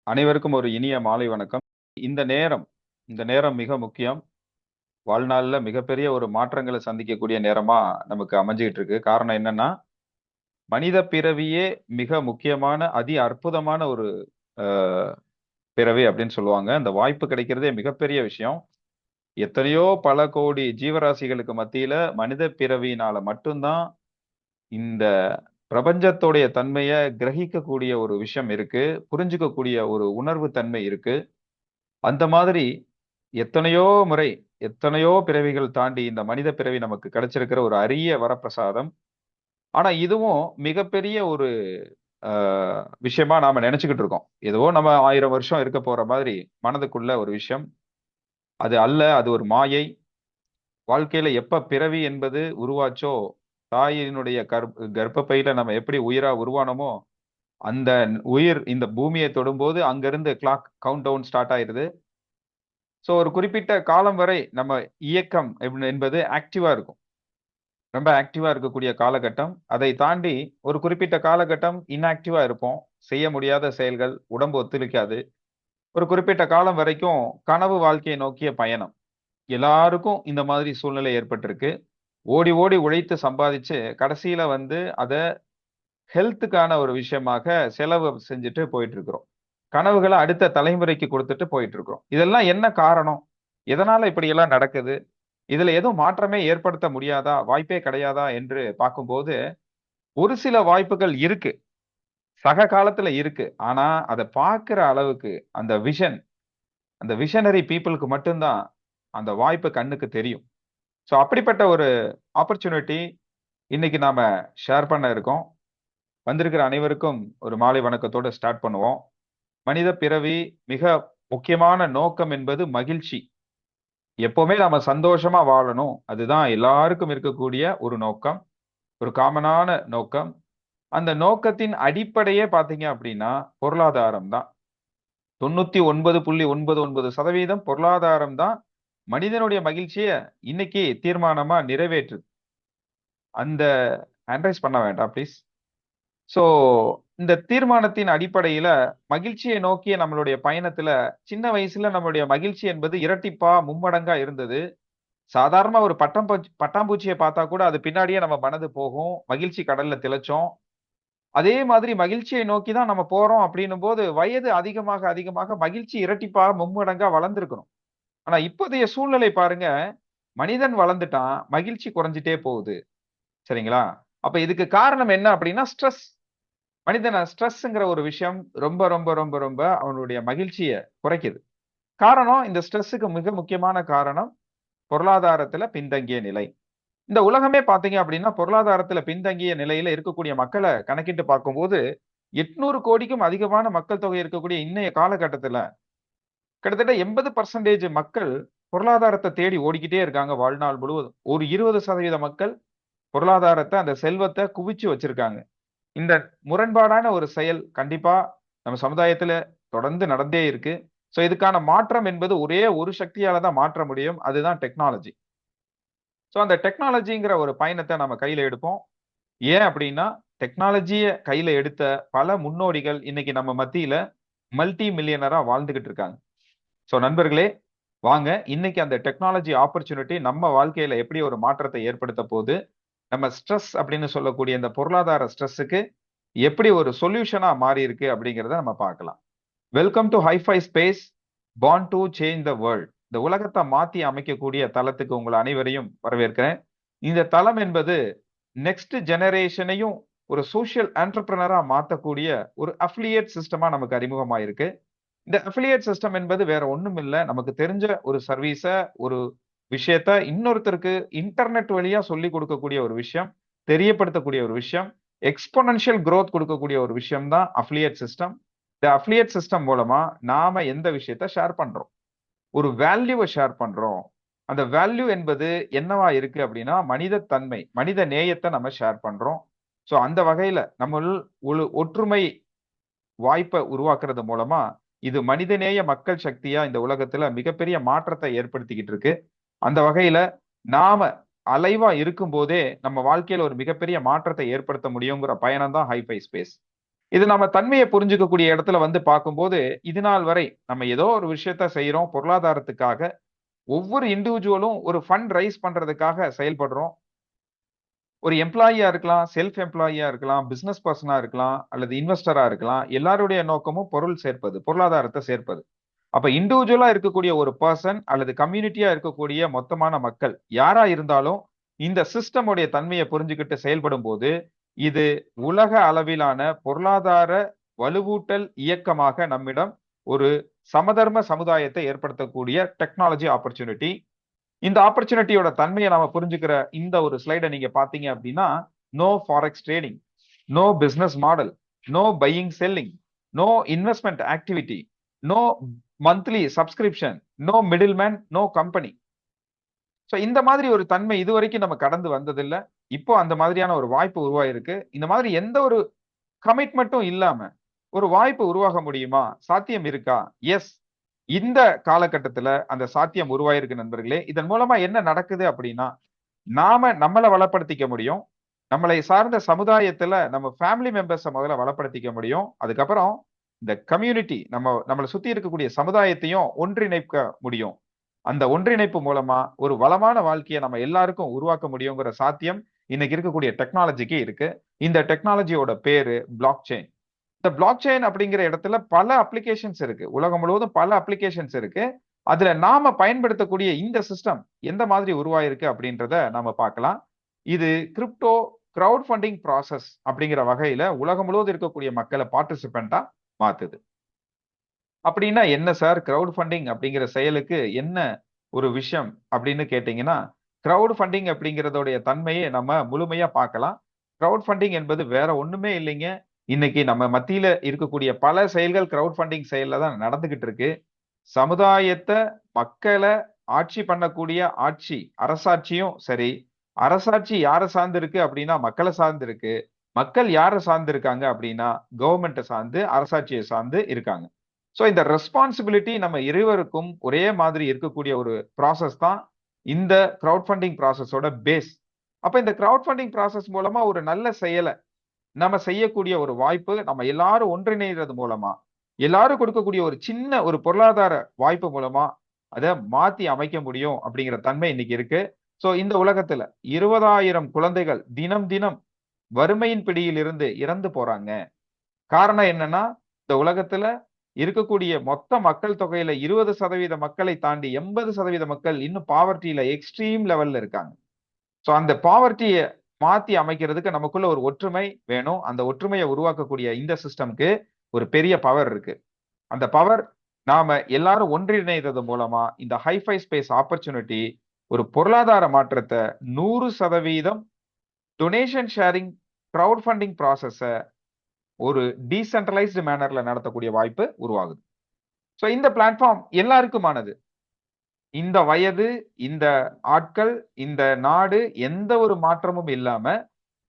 அனைவருக்கும் ஒரு இனிய மாலை வணக்கம். இந்த நேரம் இந்த நேரம் மிக முக்கியம். வாழ்நாள்ல மிகப்பெரிய ஒரு மாற்றங்களை சந்திக்கக்கூடிய நேரமா நமக்கு அமைஞ்சுகிட்டு இருக்கு. காரணம் என்னன்னா, மனித பிறவியே மிக முக்கியமான, அற்புதமான ஒரு அ பிறவி அப்படின்னு சொல்லுவாங்க. அந்த வாய்ப்பு கிடைக்கிறதே மிகப்பெரிய விஷயம். எத்தனையோ பல கோடி ஜீவராசிகளுக்கு மத்தியில மனித பிறவியினால மட்டும் தான் இந்த பிரபஞ்சத்துடைய தன்மைய கிரகிக்கக்கூடிய ஒரு விஷயம் இருக்கு. புரிஞ்சுக்கக்கூடிய ஒரு உணர்வு தன்மை இருக்கு. அந்த மாதிரி எத்தனையோ முறை, எத்தனையோ பிறவிகள் தாண்டி இந்த மனித பிறவி நமக்கு கிடைச்சிருக்கிற ஒரு அரிய வரப்பிரசாதம். ஆனா இதுவும் மிகப்பெரிய ஒரு அ விஷயமா நாம நெனச்சுக்கிட்டு இருக்கோம். ஏதோ நம்ம 1000 வருஷம் இருக்க போற மாதிரி மனதுக்குள்ள ஒரு விஷயம். அது அல்ல, அது ஒரு மாயை. வாழ்க்கையில எப்ப பிறவி என்பது உருவாச்சோ, தாயினுடைய கர்ப்பப்பையில நம்ம எப்படி உயிரா உருவானோமோ, அந்த உயிர் இந்த பூமிய தொடும்போது அங்கிருந்து கிளாக் கவுண்ட் டவுன் ஸ்டார்ட் ஆயிருது. சோ ஒரு குறிப்பிட்ட காலம் வரை நம்ம இயக்கம் என்பது ஆக்டிவா இருக்கும். ரொம்ப ஆக்டிவா இருக்கக்கூடிய காலகட்டம். அதை தாண்டி ஒரு குறிப்பிட்ட காலகட்டம் இன்ஆக்டிவா இருப்போம். செய்ய முடியாத செயல்கள், உடம்பு ஒத்துழைக்காது. ஒரு குறிப்பிட்ட காலம் வரைக்கும் கனவு வாழ்க்கையை நோக்கிய பயணம். எல்லாருக்கும் இந்த மாதிரி சூழ்நிலை ஏற்பட்டிருக்கு. ஓடி ஓடி உழைத்து சம்பாதிச்சு, கடைசியில வந்து அத ஹெல்த்துக்கான ஒரு விஷயமாக செலவு செஞ்சுட்டு போயிட்டு இருக்கிறோம். கனவுகள அடுத்த தலைமுறைக்கு குடுத்துட்டு போயிட்டு இருக்கிறோம். இதெல்லாம் என்ன காரணம்? எதனால இப்படியெல்லாம் நடக்குது? இதுல எதுவும் மாற்றமே ஏற்படுத்த முடியாதா? வாய்ப்பே கிடையாதா? என்று பார்க்கும்போது, ஒரு சில வாய்ப்புகள் இருக்கு. சக காலத்துல இருக்கு. ஆனா, அத பார்க்கிற அளவுக்கு அந்த அந்த விஷனரி பீப்பிள்க்கு மட்டும் தான் அந்த வாய்ப்பு கண்ணுக்கு தெரியும். சோ அப்படிப்பட்ட ஒரு ஆப்பர்ச்சுனிட்டி இன்னைக்கு நாம ஷேர் பண்ண இருக்கோம். வந்திருக்கிற அனைவருக்கும் ஒரு மாலை வணக்கத்தோட ஸ்டார்ட் பண்ணுவோம். மனித பிறவி மிக முக்கியமான நோக்கம் என்பது மகிழ்ச்சி. எப்பவுமே நாம சந்தோஷமா வாழணும். அதுதான் எல்லாருக்கும் இருக்கக்கூடிய ஒரு நோக்கம். ஒரு காமனான நோக்கம். அந்த நோக்கத்தின் அடிப்படையே பார்த்தீங்க அப்படின்னா, பொருளாதாரம் தான். 99.99% பொருளாதாரம் தான் மனிதனுடைய மகிழ்ச்சிய இன்னைக்கு தீர்மானமா நிறைவேற்றுது. அந்த ஹேண்ட் ரைஸ் பண்ண வேண்டாம் ப்ளீஸ். ஸோ இந்த தீர்மானத்தின் அடிப்படையில மகிழ்ச்சியை நோக்கிய நம்மளுடைய பயணத்துல, சின்ன வயசுல நம்மளுடைய மகிழ்ச்சி என்பது இரட்டிப்பா, மும்மடங்கா இருந்தது. சாதாரணமா ஒரு பட்டாம்பூச்சிய பார்த்தா கூட அது பின்னாடியே நம்ம மனது போகும். மகிழ்ச்சி கடல்ல திளைச்சோம். அதே மாதிரி மகிழ்ச்சியை நோக்கி தான் நம்ம போறோம் அப்படின்னும்போது, வயது அதிகமாக, அதிகமாக மகிழ்ச்சி இரட்டிப்பா, மும்மடங்கா வளர்ந்திருக்கணும். ஆனா இப்போதைய சூழ்நிலை பாருங்க, மனிதன் வளர்ந்துட்டான், மகிழ்ச்சி குறைஞ்சுட்டே போகுது. சரிங்களா? அப்ப இதுக்கு காரணம் என்ன அப்படின்னா, ஸ்ட்ரெஸ். மனிதன ஸ்ட்ரெஸ்ங்கிற ஒரு விஷயம் ரொம்ப, ரொம்ப, ரொம்ப, ரொம்ப அவனுடைய மகிழ்ச்சிய குறைக்குது. காரணம், இந்த ஸ்ட்ரெஸ்ஸுக்கு மிக முக்கியமான காரணம், பொருளாதாரத்துல பின்தங்கிய நிலை. இந்த உலகமே பார்த்தீங்க அப்படின்னா, பொருளாதாரத்துல பின்தங்கிய நிலையில இருக்கக்கூடிய மக்கள கணக்கிட்டு பார்க்கும்போது, 800 கோடிக்கும் அதிகமான மக்கள் தொகை இருக்கக்கூடிய இன்னைய காலகட்டத்துல, கிட்டத்தட்ட 80% மக்கள் பொருளாதாரத்த தேடி ஓடிக்கிட்டே இருக்காங்க வாழ்நாள் முழுவதும். ஒரு 20% மக்கள் பொருளாதாரத்த, அந்த செல்வத்த குவிச்சு வச்சிருக்காங்க. இந்த முரண்பாடான ஒரு செயல் கண்டிப்பா நம்ம சமுதாயத்துல தொடர்ந்து நடந்தே இருக்கு. சோ இதுக்கான மாற்றம் என்பது ஒரே ஒரு சக்தியால தான் மாற்ற முடியும். அதுதான் டெக்னாலஜி. சோ அந்த டெக்னாலஜிங்கிற ஒரு பயணத்த நம்ம கையில எடுப்போம். ஏன் அப்படின்னா, டெக்னாலஜிய கையில எடுத்த பல முன்னோடிகள் இன்னைக்கு நம்ம மத்தியில மல்டி மில்லியனரா வாழ்ந்துகிட்டு இருக்காங்க. சோ நண்பர்களே, வாங்க இன்னைக்கு அந்த டெக்னாலஜி ஆப்பர்ச்சுனிட்டி நம்ம வாழ்க்கையில எப்படி ஒரு மாற்றத்தை ஏற்படுத்த போது, நம்ம ஸ்ட்ரெஸ் அப்படின்னு சொல்லக்கூடிய இந்த பொருளாதார ஸ்ட்ரெஸ்ஸுக்கு எப்படி ஒரு சொல்யூஷனா மாறி இருக்கு அப்படிங்கிறத நம்ம பார்க்கலாம். Welcome to HiFi space, born to change the world. இந்த உலகத்த மாத்தி அமைக்கக்கூடிய தளத்துக்கு உங்கள் அனைவரையும் வரவேற்கிறேன். இந்த தளம் என்பது நெக்ஸ்ட் ஜெனரேஷனையும் ஒரு சோசியல் என்டர்பிரினரா மாத்தக்கூடிய ஒரு அஃபிலியேட் சிஸ்டமா நமக்கு அறிமுகமாயிருக்கு. இந்த அஃபிலியேட் சிஸ்டம் என்பது வேற ஒண்ணும் இல்ல. நமக்கு தெரிஞ்ச ஒரு சர்வீஸ, ஒரு விஷயத்த இன்னொருத்தருக்கு இன்டர்நெட் வழியா சொல்லிக் கொடுக்கக்கூடிய ஒரு விஷயம், தெரியப்படுத்தக்கூடிய ஒரு விஷயம், எக்ஸ்போனன்ஷியல் குரோத் கொடுக்கக்கூடிய ஒரு விஷயம் தான் அஃபிலியேட் சிஸ்டம். இந்த அஃபிலியேட் சிஸ்டம் மூலமா நாம எந்த விஷயத்த ஷேர் பண்றோம்? ஒரு வேல்யூவ ஷேர் பண்றோம். அந்த வேல்யூ என்பது என்னவா இருக்கு அப்படின்னா, மனித தன்மை, மனித நேயத்த நம்ம ஷேர் பண்றோம். சோ அந்த வகையில நம்மள் ஒரு ஒற்றுமை வாய்ப்ப உருவாக்குறது மூலமா, இது மனிதநேய மக்கள் சக்தியா இந்த உலகத்துல மிகப்பெரிய மாற்றத்தை ஏற்படுத்திக்கிட்டு இருக்கு. அந்த வகையில நாம அலைவா இருக்கும்போதே, நம்ம வாழ்க்கையில ஒரு மிகப்பெரிய மாற்றத்தை ஏற்படுத்த முடியுங்கிற பயணம் தான் ஹைஃபை ஸ்பேஸ். இது நம்ம தன்மையை புரிஞ்சுக்கக்கூடிய இடத்துல வந்து பார்க்கும்போது, இது நாள் வரை நம்ம ஏதோ ஒரு விஷயத்த செய்றோம் பொருளாதாரத்துக்காக. ஒவ்வொரு இண்டிவிஜுவலும் ஒரு ஃபண்ட் ரைஸ் பண்றதுக்காக செயல்படுறோம். ஒரு எம்ப்ளாயியா இருக்கலாம், செல்ஃப் எம்ப்ளாயியா இருக்கலாம், பிசினஸ் பெர்சனா இருக்கலாம், அல்லது இன்வெஸ்டரா இருக்கலாம். எல்லாருடைய நோக்கமும் பொருள் சேர்ப்பது, பொருளாதாரத்த சேர்ப்பது. அப்ப இண்டிவிஜுவலா இருக்கக்கூடிய ஒரு பெர்சன் அல்லது கம்யூனிட்டியா இருக்கக்கூடிய மொத்தமான மக்கள் யாரா இருந்தாலும் இந்த சிஸ்டம் உடைய தன்மையை புரிஞ்சுகிட்டு செயல்படும்போது இது உலக அளவிலான பொருளாதார வலுவூட்டல் இயக்கமாக நம்மிடம் ஒரு சமதர்ம சமுதாயத்தை ஏற்படுத்தக்கூடிய டெக்னாலஜி ஆப்பர்ச்சுனிட்டி. இந்த ஆப்பர்ச்சுனிட்டியோட தன்மையை நாம புரிஞ்சுக்கிற இந்த ஒரு ஸ்லைடை நீங்க பாத்தீங்க அப்படின்னா, no forex trading, no business model, no buying selling, no investment activity, no monthly subscription, no middleman, no company. So இந்த மாதிரி ஒரு தன்மை இதுவரைக்கும் நம்ம கடந்து வந்ததில்ல. இப்போ அந்த மாதிரியான ஒரு வாய்ப்பு உருவாயிருக்கு. இந்த மாதிரி எந்த ஒரு கமிட்மெண்ட்டும் இல்லாம ஒரு வாய்ப்பு உருவாக முடியுமா? சாத்தியம் இருக்கா? எஸ். இந்த காலகட்டத்துல அந்த சாத்தியம் உருவாயிருக்கு நண்பர்களே. இதன் மூலமா என்ன நடக்குது அப்படின்னா, நாம நம்மள வளப்படுத்திக்க முடியும். நம்மளை சார்ந்த சமுதாயத்துல நம்ம ஃபேமிலி மெம்பர்ஸ முதல்ல வளப்படுத்திக்க முடியும். அதுக்கப்புறம் இந்த கம்யூனிட்டி நம்மள சுத்தி இருக்கக்கூடிய சமுதாயத்தையும் ஒன்றிணைக்க முடியும். அந்த ஒன்றிணைப்பு மூலமா ஒரு வளமான வாழ்க்கைய நம்ம எல்லாருக்கும் உருவாக்க முடியுங்கிற சாத்தியம் இன்னைக்கு இருக்கக்கூடிய டெக்னாலஜிக்கு இருக்கு. இந்த டெக்னாலஜியோட பேரு பிளாக் செயின். இந்த பிளாக் செயின் அப்படிங்கிற இடத்துல பல அப்ளிகேஷன்ஸ் இருக்கு. உலகம் முழுவதும் பல அப்ளிகேஷன்ஸ் இருக்கு. அதுல நாம பயன்படுத்தக்கூடிய இந்த சிஸ்டம் எந்த மாதிரி உருவாயிருக்கு அப்படின்றத நாம பார்க்கலாம். இது கிரிப்டோ கிரவுட் ஃபண்டிங் ப்ராசஸ் அப்படிங்கிற வகையில உலகம் முழுவதும் இருக்கக்கூடிய மக்களை பார்ட்டிசிபெண்டா மாத்துது. அப்படின்னா என்ன சார் கிரவுட் ஃபண்டிங் அப்படிங்கிற செயலுக்கு என்ன ஒரு விஷயம் அப்படின்னு கேட்டீங்கன்னா, கிரவுட் ஃபண்டிங் அப்படிங்கிறதோடைய தன்மையை நம்ம முழுமையா பார்க்கலாம். கிரவுட் ஃபண்டிங் என்பது வேற ஒண்ணுமே இல்லைங்க. இன்னைக்கு நம்ம மத்தியில இருக்கக்கூடிய பல செயல்கள் கிரவுட் ஃபண்டிங் செயல்ல தான் நடந்துகிட்டு இருக்கு. சமுதாயத்த, மக்கள ஆட்சி பண்ணக்கூடிய ஆட்சி, அரசாட்சியும் சரி, அரசாட்சி யார சார்ந்து இருக்கு அப்படின்னா மக்கள சார்ந்து இருக்கு. மக்கள் யார சார்ந்து இருக்காங்க அப்படின்னா கவர்ன்மெண்ட்ட சார்ந்து, அரசாட்சியை சார்ந்து இருக்காங்க. சோ இந்த ரெஸ்பான்சிபிலிட்டி நம்ம இருவருக்கும் ஒரே மாதிரி இருக்கக்கூடிய ஒரு ப்ராசஸ் தான் இந்த கிரவுட் ஃபண்டிங் ப்ராசஸோட பேஸ். அப்ப இந்த கிரவுட் ஃபண்டிங் ப்ராசஸ் மூலமா ஒரு நல்ல செயல நம்ம செய்யக்கூடிய ஒரு வாய்ப்பு நம்ம எல்லாரும் ஒன்றிணைறது மூலமா, எல்லாரும் கொடுக்கக்கூடிய ஒரு சின்ன ஒரு பொருளாதார வாய்ப்பு மூலமா அத மாத்தி அமைக்க முடியும் அப்படிங்கிற தன்மை இன்னைக்கு இருக்கு. சோ இந்த உலகத்துல 20,000 குழந்தைகள் தினம் தினம் வறுமையின் பிடியிலிருந்து இறந்து போறாங்க. காரணம் என்னன்னா, இந்த உலகத்துல இருக்கக்கூடிய மொத்த மக்கள் தொகையில 20% மக்களை தாண்டி 80% மக்கள் இன்னும் பாவர்ட்டியில எக்ஸ்ட்ரீம் லெவல்ல இருக்காங்க. சோ அந்த பாவர்ட்டிய மாத்தி அமைக்கிறதுக்கு நமக்குள்ள ஒரு ஒற்றுமை வேணும். அந்த ஒற்றுமைய உருவாக்கக்கூடிய இந்த சிஸ்டம்க்கு ஒரு பெரிய பவர் இருக்கு. அந்த பவர் நாம எல்லாரும் ஒன்றிணைறது மூலமா இந்த ஹைஃபை ஸ்பேஸ் ஆப்பர்ச்சுனிட்டி ஒரு பொருளாதார மாற்றத்த 100% டொனேஷன் ஷேரிங் கிரவுட் ஃபண்டிங் ப்ராசஸ ஒரு டீசென்ட்ரலைஸ்டு மேனர்ல நடத்தக்கூடிய வாய்ப்பு உருவாகுது. சோ இந்த பிளாட்ஃபார்ம் எல்லாருக்குமானது. இந்த வயது, இந்த ஆட்கள், இந்த நாடு எந்த ஒரு மாற்றமும் இல்லாம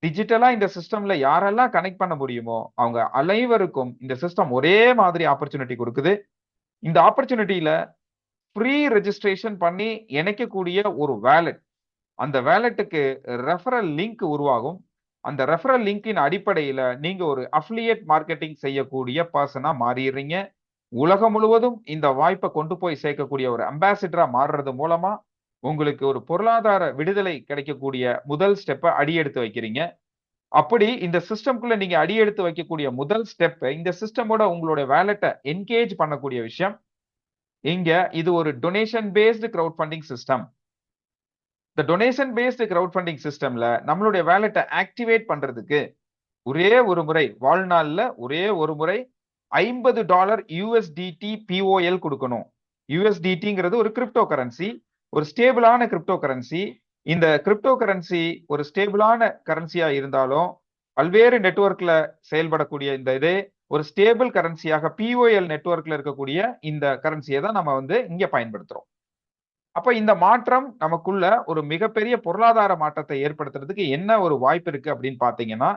டிஜிட்டலா இந்த சிஸ்டம்ல யாரெல்லாம் கனெக்ட் பண்ண முடியுமோ அவங்க அனைவருக்கும் இந்த சிஸ்டம் ஒரே மாதிரி ஆப்பர்ச்சுனிட்டி கொடுக்குது. இந்த ஆப்பர்ச்சுனிட்டியில ஃப்ரீ ரெஜிஸ்ட்ரேஷன் பண்ணி இணைக்கக்கூடிய ஒரு வேலட், அந்த வேலட்டுக்கு ரெஃபரல் லிங்க் உருவாகும். அந்த ரெஃபரல் லிங்கின் அடிப்படையில நீங்க ஒரு அஃபிலியேட் மார்க்கெட்டிங் செய்யக்கூடிய பர்சனா மாறிடுறீங்க. உலகம் முழுவதும் இந்த வாய்ப்பை கொண்டு போய் சேர்க்கக்கூடிய ஒரு அம்பாசிடரா மாறுறது மூலமா உங்களுக்கு ஒரு பொருளாதார விடுதலை கிடைக்கக்கூடிய முதல் ஸ்டெப்பை அடியெடுத்து வைக்கிறீங்க. அப்படி இந்த சிஸ்டம்குள்ள நீங்க அடியெடுத்து வைக்கக்கூடிய முதல் ஸ்டெப் இந்த சிஸ்டமோட உங்களுடைய வேலட்டை என்கேஜ் பண்ணக்கூடிய விஷயம். இங்க இது ஒரு donation based crowd funding system. இந்த டொனேஷன் பேஸ்டு கிரவுட் ஃபண்டிங் சிஸ்டம்ல நம்மளுடைய வேலட்டை ஆக்டிவேட் பண்றதுக்கு ஒரே ஒரு முறை வாழ்நாள்ல ஒரே ஒரு முறை $50 USDT POL கொடுக்கணும். USDTங்கிறது ஒரு கிரிப்டோ கரன்சி, ஒரு ஸ்டேபிளான கிரிப்டோ கரன்சி. இந்த கிரிப்டோ கரன்சி ஒரு ஸ்டேபிளான கரன்சியா இருந்தாலும் பல்வேறு நெட்வொர்க்ல செயல்படக்கூடிய இந்த இதே ஒரு ஸ்டேபிள் கரன்சியாக POL நெட்வொர்க்ல இருக்கக்கூடிய இந்த கரன்சியை தான் நம்ம வந்து இங்க பயன்படுத்துறோம். அப்ப இந்த மாற்றம் நமக்குள்ள ஒரு மிகப்பெரிய பொருளாதார மாற்றத்தை ஏற்படுத்துறதுக்கு என்ன ஒரு வாய்ப்பு இருக்கு அப்படின்னு பாத்தீங்கன்னா,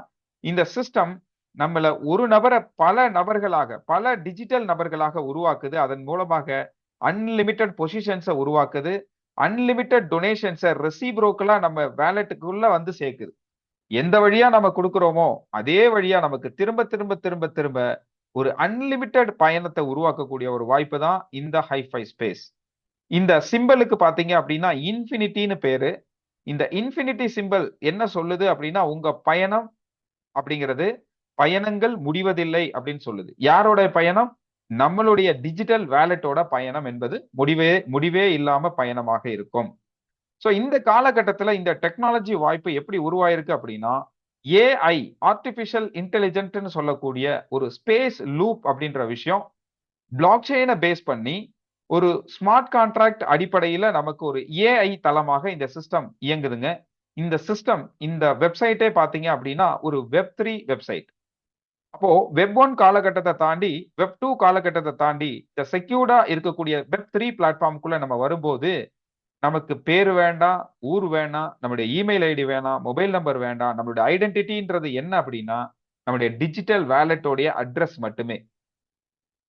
இந்த சிஸ்டம் நம்மள ஒரு நபரை பல நபர்களாக பல டிஜிட்டல் நபர்களாக உருவாக்குது. அதன் மூலமாக அன்லிமிட்டெட் பொசிஷன்ஸை உருவாக்குது. அன்லிமிட்டெட் டொனேஷன்ஸை ரெசிப்ரோக்கலா நம்ம வேலட்டுக்குள்ள வந்து சேர்க்குது. எந்த வழியா நம்ம கொடுக்கிறோமோ அதே வழியா நமக்கு திரும்ப திரும்ப திரும்ப திரும்ப ஒரு அன்லிமிட்டெட் பயணத்தை உருவாக்கக்கூடிய ஒரு வாய்ப்பு தான் இந்த ஹைஃபை ஸ்பேஸ். இந்த சிம்பலுக்கு பாத்தீங்க அப்படின்னா இன்ஃபினிட்டின்னு பேரு. இந்த இன்ஃபினிட்டி சிம்பல் என்ன சொல்லுது அப்படின்னா உங்க பயணம் அப்படிங்கிறது பயணங்கள் முடிவதில்லை அப்படின்னு சொல்லுது. யாரோட பயணம்? நம்மளுடைய டிஜிட்டல் வேலட்டோட பயணம் என்பது முடிவே இல்லாம பயணமாக இருக்கும். சோ இந்த காலகட்டத்துல இந்த டெக்னாலஜி வாய்ப்பு எப்படி உருவாயிருக்கு அப்படின்னா ஏஐ ஆர்டிபிஷியல் இன்டெலிஜென்ட்னு சொல்லக்கூடிய ஒரு ஸ்பேஸ் லூப் அப்படின்ற விஷயம் பிளாக் செயினை பேஸ் பண்ணி ஒரு ஸ்மார்ட் கான்ட்ராக்ட் அடிப்படையில நமக்கு ஒரு ஏஐ தளமாக இந்த சிஸ்டம் இயங்குதுங்க. இந்த சிஸ்டம் இந்த வெப்சைட்டே பாத்தீங்க அப்படின்னா ஒரு வெப் 3 வெப்சைட். அப்போ வெப் 1 காலகட்டத்தை தாண்டி வெப் 2 காலகட்டத்தை தாண்டி இந்த செக்யூர்டா இருக்கக்கூடிய வெப் 3 பிளாட்ஃபார்முக்குள்ள நம்ம வரும்போது நமக்கு பேரு வேண்டாம், ஊர் வேணாம், நம்முடைய இமெயில் ஐடி வேணாம், மொபைல் நம்பர் வேண்டாம். நம்மளுடைய ஐடென்டிட்டின்றது என்ன அப்படின்னா நம்முடைய டிஜிட்டல் வேலட்டோடைய அட்ரஸ் மட்டுமே.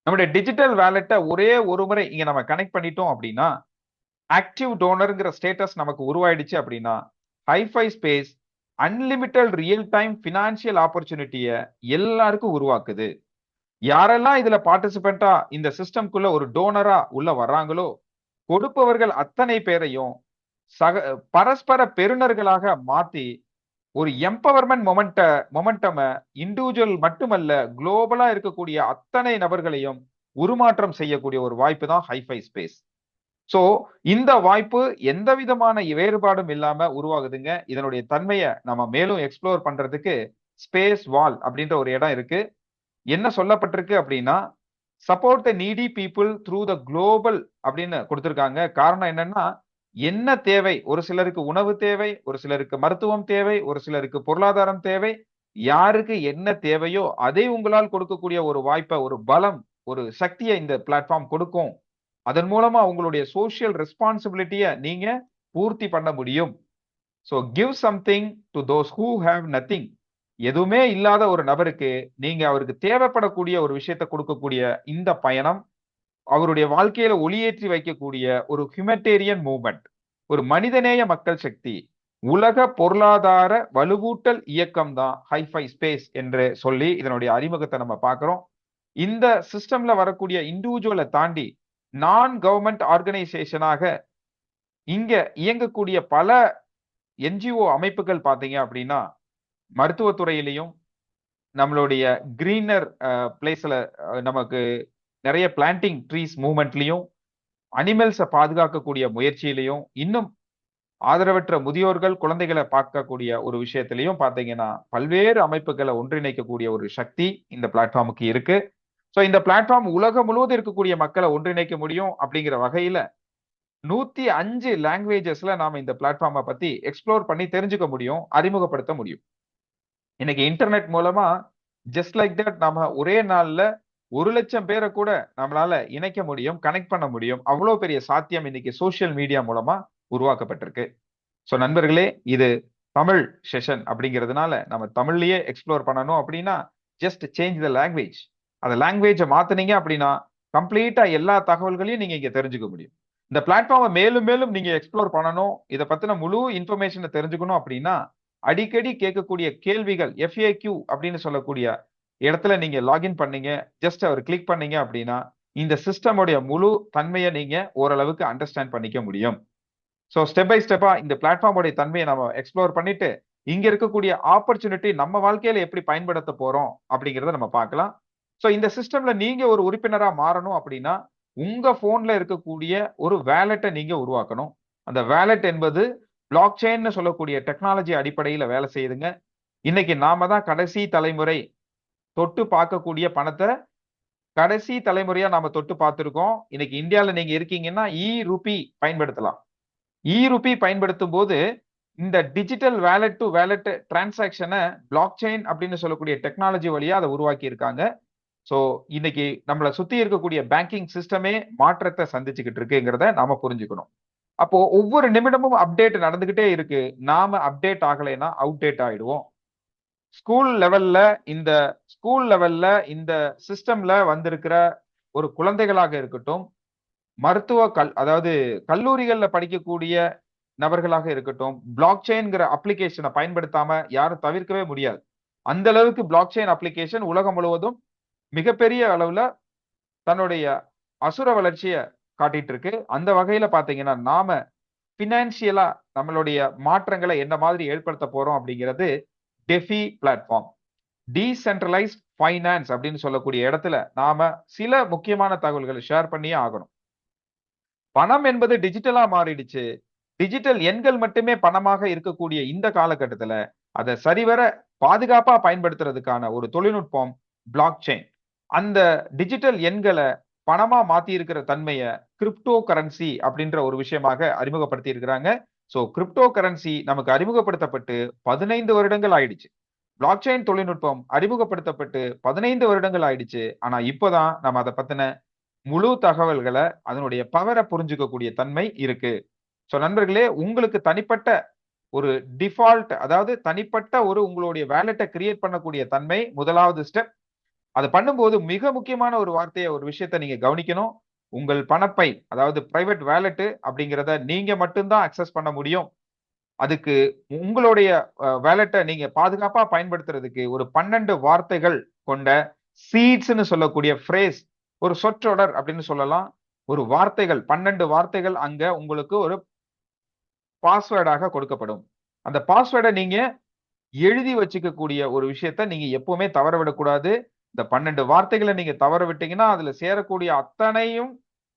நம்முடைய டிஜிட்டல் வேலட்டை ஒரே ஒரு முறை இங்க நம்ம கனெக்ட் பண்ணிட்டோம் அப்படின்னா ஆக்டிவ் டோனர்ங்கிற ஸ்டேட்டஸ் நமக்கு உருவாயிடுச்சு அப்படின்னா HiFi space unlimited real time financial ஆப்பர்ச்சுனிட்டியை எல்லாருக்கும் உருவாக்குது. யாரெல்லாம் இதுல பார்ட்டிசிபெண்டா இந்த சிஸ்டம்குள்ள ஒரு டோனரா உள்ள வர்றாங்களோ கொடுப்பவர்கள் அத்தனை பேரையும் பரஸ்பர பெறுநர்களாக மாத்தி ஒரு எம்பவர்மெண்ட் மொமெண்டம இண்டிவிஜுவல் மட்டுமல்ல குளோபலா இருக்கக்கூடிய அத்தனை நபர்களையும் உருமாற்றம் செய்யக்கூடிய ஒரு வாய்ப்பு தான் ஹைஃபை ஸ்பேஸ். சோ இந்த வாய்ப்பு எந்த விதமான வேறுபாடும் இல்லாம உருவாகுதுங்க. இதனுடைய தன்மையை நம்ம மேலும் எக்ஸ்ப்ளோர் பண்றதுக்கு ஸ்பேஸ் வால் அப்படின்ற ஒரு இடம் இருக்கு. என்ன சொல்லப்பட்டிருக்கு அப்படின்னா support the needy people through the global அப்படின்னு கொடுத்திருக்காங்க. காரணம் என்னன்னா என்ன தேவை? ஒரு சிலருக்கு உணவு தேவை, ஒரு சிலருக்கு மருத்துவம் தேவை, ஒரு சிலருக்கு பொருளாதாரம் தேவை. யாருக்கு என்ன தேவையோ அதை உங்களால் கொடுக்கக்கூடிய ஒரு வாய்ப்பை, ஒரு பலம், ஒரு சக்தியை இந்த பிளாட்ஃபார்ம் கொடுக்கும். அதன் மூலமா உங்களுடைய சோசியல் ரெஸ்பான்சிபிலிட்டியை நீங்க பூர்த்தி பண்ண முடியும். So give something to those who have nothing. எதுவுமே இல்லாத ஒரு நபருக்கு நீங்க அவருக்கு தேவைப்படக்கூடிய ஒரு விஷயத்தை கொடுக்கக்கூடிய இந்த பயணம் அவருடைய வாழ்க்கையில ஒளியேற்றி வைக்கக்கூடிய ஒரு ஹியூமனிடேரியன் மூவ்மெண்ட், ஒரு மனிதநேய மக்கள் சக்தி, உலக பொருளாதார வலுவூட்டல் இயக்கம் தான் ஹைஃபை ஸ்பேஸ் என்று சொல்லி இதனுடைய அறிமுகத்தை நம்ம பார்க்கிறோம். இந்த சிஸ்டம்ல வரக்கூடிய இண்டிவிஜுவலை தாண்டி நான் கவர்மெண்ட் ஆர்கனைசேஷனாக இங்க இயங்கக்கூடிய பல என்ஜிஓ அமைப்புகள் பாத்தீங்க அப்படின்னா மருத்துவத்துறையிலையும் நம்மளுடைய கிரீனர் பிளேஸ்ல நமக்கு நிறைய பிளான்டிங் ட்ரீஸ் மூவ்மெண்ட்லயும் அனிமல்ஸை பாதுகாக்கக்கூடிய முயற்சியிலையும் இன்னும் ஆதரவற்ற முதியோர்கள் குழந்தைகளை பார்க்கக்கூடிய ஒரு விஷயத்திலையும் பாத்தீங்கன்னா பல்வேறு அமைப்புகளை ஒன்றிணைக்கக்கூடிய ஒரு சக்தி இந்த பிளாட்ஃபார்முக்கு இருக்கு. சோ இந்த பிளாட்ஃபார்ம் உலகம் முழுவதும் இருக்கக்கூடிய மக்களை ஒன்றிணைக்க முடியும் அப்படிங்கிற வகையில 105 லாங்குவேஜஸ்ல நாம இந்த பிளாட்ஃபார்மை பத்தி எக்ஸ்ப்ளோர் பண்ணி தெரிஞ்சுக்க முடியும், அறிமுகப்படுத்த முடியும். இன்னைக்கு இன்டர்நெட் மூலமா ஜஸ்ட் லைக் தட் நாம ஒரே நாள்ல 1,00,000 பேரை கூட நம்மளால இணைக்க முடியும், கனெக்ட் பண்ண முடியும். அவ்வளவு பெரிய சாத்தியம் இன்னைக்கு சோசியல் மீடியா மூலமா உருவாக்கப்பட்டிருக்கு. சோ நண்பர்களே, இது தமிழ் செஷன் அப்படிங்கிறதுனால நம்ம தமிழ்லயே எக்ஸ்ப்ளோர் பண்ணணும் அப்படின்னா ஜஸ்ட் சேஞ்ச் த லாங்குவேஜ். அந்த லாங்குவேஜை மாத்துனீங்க அப்படின்னா கம்ப்ளீட்டா எல்லா தகவல்களையும் நீங்க இங்க தெரிஞ்சுக்க முடியும். இந்த பிளாட்ஃபார்மை மேலும் மேலும் நீங்க எக்ஸ்ப்ளோர் பண்ணணும், இதை பத்தின முழு இன்ஃபர்மேஷனை தெரிஞ்சுக்கணும் அப்படின்னா அடிக்கடி கேட்கக்கூடிய கேள்விகள் FAQ அப்படின்னு சொல்லக்கூடிய இடத்துல நீங்க லாகின் பண்ணீங்க, ஜஸ்ட் அவர் கிளிக் பண்ணீங்க அப்படின்னா இந்த சிஸ்டமுடைய முழு தன்மையை நீங்க ஓரளவுக்கு அண்டர்ஸ்டாண்ட் பண்ணிக்க முடியும். சோ ஸ்டெப் பை ஸ்டெப்பா இந்த பிளாட்ஃபார்முடைய தன்மையை நம்ம எக்ஸ்ப்ளோர் பண்ணிட்டு இங்க இருக்கக்கூடிய ஆப்பர்ச்சுனிட்டி நம்ம வாழ்க்கையில எப்படி பயன்படுத்த போறோம் அப்படிங்கறத நம்ம பார்க்கலாம். சோ இந்த சிஸ்டம்ல நீங்க ஒரு உறுப்பினரா மாறணும் அப்படின்னா உங்க போன்ல இருக்கக்கூடிய ஒரு வேலட்டை நீங்க உருவாக்கணும். அந்த வேலட் என்பது பிளாக் செயின்னு சொல்லக்கூடிய டெக்னாலஜி அடிப்படையில வேலை செய்யுதுங்க. இன்னைக்கு நாம தான் கடைசி தலைமுறை தொட்டு பார்க்கக்கூடிய பணத்தை கடைசி தலைமுறையா நாம தொட்டு பார்த்திருக்கோம். இன்னைக்கு இந்தியால நீங்க இருக்கீங்கன்னா ரூபி பயன்படுத்தலாம். ரூபி பயன்படுத்தும் போது இந்த டிஜிட்டல் வேலட் டு வேலட் டிரான்சாக்ஷனை பிளாக் செயின் அப்படின்னு சொல்லக்கூடிய டெக்னாலஜி வழியா அதை உருவாக்கி இருக்காங்க. சோ இன்னைக்கு நம்மளை சுத்தி இருக்கக்கூடிய பேங்கிங் சிஸ்டமே மாற்றத்தை சந்திச்சுக்கிட்டு இருக்குங்கிறத நாம புரிஞ்சுக்கணும். அப்போ ஒவ்வொரு நிமிடமும் அப்டேட் நடந்துகிட்டே இருக்கு. நாம அப்டேட் ஆகலைன்னா அவுடேட் ஆயிடுவோம். ஸ்கூல் லெவல்ல இந்த சிஸ்டம்ல வந்திருக்கிற ஒரு குழந்தைகளாக இருக்கட்டும், அதாவது கல்லூரிகள்ல படிக்கக்கூடிய நபர்களாக இருக்கட்டும், பிளாக் செயின்ங்கிற அப்ளிகேஷனை பயன்படுத்தாம யாரும் தவிர்க்கவே முடியாது. அந்த அளவுக்கு பிளாக் செயின் அப்ளிகேஷன் உலகம் முழுவதும் மிகப்பெரிய அளவுல தன்னுடைய அசுர வளர்ச்சிய காட்டிட்டு இருக்கு. அந்த வகையில பார்த்தீங்கன்னா, நாம பினான்சியலா நம்மளுடைய மாற்றங்களை என்ன மாதிரி ஏற்படுத்த போறோம் அப்படிங்கிறது டெஃபி பிளாட்ஃபார்ம். டீசென்ட்ரலைஸ்ட் ஃபைனான்ஸ் அப்படின்னு சொல்லக்கூடிய இடத்துல நாம சில முக்கியமான தகவல்களை ஷேர் பண்ணியே ஆகணும். பணம் என்பது டிஜிட்டலா மாறிடுச்சு. டிஜிட்டல் எண்கள் மட்டுமே பணமாக இருக்கக்கூடிய இந்த காலகட்டத்துல அதை சரிவர பாதுகாப்பா பயன்படுத்துறதுக்கான ஒரு தொழில்நுட்பம் பிளாக் செயின். அந்த டிஜிட்டல் எண்களை பணமா மாத்தி இருக்கிற தன்மையை கிரிப்டோ கரன்சி அப்படின்ற ஒரு விஷயமாக அறிமுகப்படுத்தி இருக்கிறாங்க. சோ கிரிப்டோ கரன்சி நமக்கு அறிமுகப்படுத்தப்பட்டு 15 வருடங்கள் ஆயிடுச்சு. பிளாக் செயின் தொழில்நுட்பம் அறிமுகப்படுத்தப்பட்டு 15 வருடங்கள் ஆயிடுச்சு. ஆனா இப்பதான் நம்ம அதை பத்தின முழு தகவல்களை அதனுடைய பவரை புரிஞ்சுக்கக்கூடிய தன்மை இருக்கு. சோ நண்பர்களே, உங்களுக்கு தனிப்பட்ட ஒரு டிஃபால்ட், அதாவது தனிப்பட்ட ஒரு உங்களுடைய வேலெட்டை கிரியேட் பண்ணக்கூடிய தன்மை முதலாவது ஸ்டெப். அது பண்ணும்போது மிக முக்கியமான ஒரு வார்த்தையை, ஒரு விஷயத்தை நீங்க கவனிக்கணும். உங்கள் பணப்பை, அதாவது பிரைவேட் வேலெட் அப்படிங்கிறத நீங்க மட்டும்தான் அக்சஸ் பண்ண முடியும். அதுக்கு உங்களுடைய வேலெட்டை நீங்க பாதுகாப்பா பயன்படுத்துறதுக்கு ஒரு 12 வார்த்தைகள் கொண்ட சீட்ஸ்ன்னு சொல்லக்கூடிய ஃப்ரேஸ், ஒரு சொற்றொடர் அப்படின்னு சொல்லலாம். ஒரு வார்த்தைகள் 12 வார்த்தைகள் அங்க உங்களுக்கு ஒரு பாஸ்வேர்டாக கொடுக்கப்படும். அந்த பாஸ்வேர்டை நீங்க எழுதி வச்சுக்கக்கூடிய ஒரு விஷயத்த நீங்க எப்பவுமே தவற விடக்கூடாது. இந்த 12 வார்த்தைகளை நீங்க தவற விட்டீங்கன்னா, அதுல சேரக்கூடிய அத்தனையும்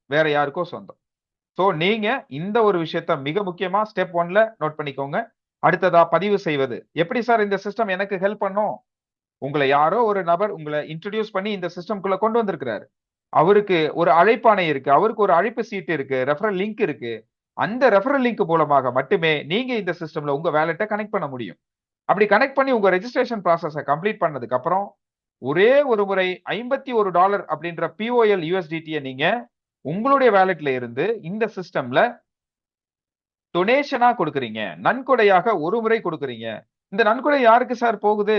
வேற யாருக்கோ சொந்தம். சோ நீங்க இந்த ஒரு விஷயத்த மிக முக்கியமா ஸ்டெப் 1ல நோட் பண்ணிக்கோங்க. அடுத்ததா பதிவு செய்வது. எப்படி சார் இந்த சிஸ்டம் எனக்கு ஹெல்ப் பண்ணும்? உங்களை யாரோ ஒரு நபர் உங்களை இன்ட்ரோடியூஸ் பண்ணி இந்த சிஸ்டம்குள்ள கொண்டு வந்திருக்கிறாரு. அவருக்கு ஒரு அழைப்பாணை இருக்கு. அவருக்கு ஒரு அழைப்பு சீட்டு இருக்கு. ரெஃபரல் லிங்க் இருக்கு. அந்த ரெஃபரல் லிங்க் மூலமாக மட்டுமே நீங்க இந்த சிஸ்டம்ல உங்க வேலெட்ட கனெக்ட் பண்ண முடியும். அப்படி கனெக்ட் பண்ணி உங்க ரெஜிஸ்ட்ரேஷன் ப்ராசஸ கம்ப்ளீட் பண்ணதுக்கு அப்புறம், ஒரே ஒரு முறை $51 அப்படின்ற POL USDT நீங்க உங்களுடைய வேலெட்ல இருந்து இந்த சிஸ்டம்ல டொனேஷனா கொடுக்குறீங்க. நன்கொடையாக ஒரு முறை கொடுக்குறீங்க. இந்த நன்கொடை யாருக்கு சார் போகுது?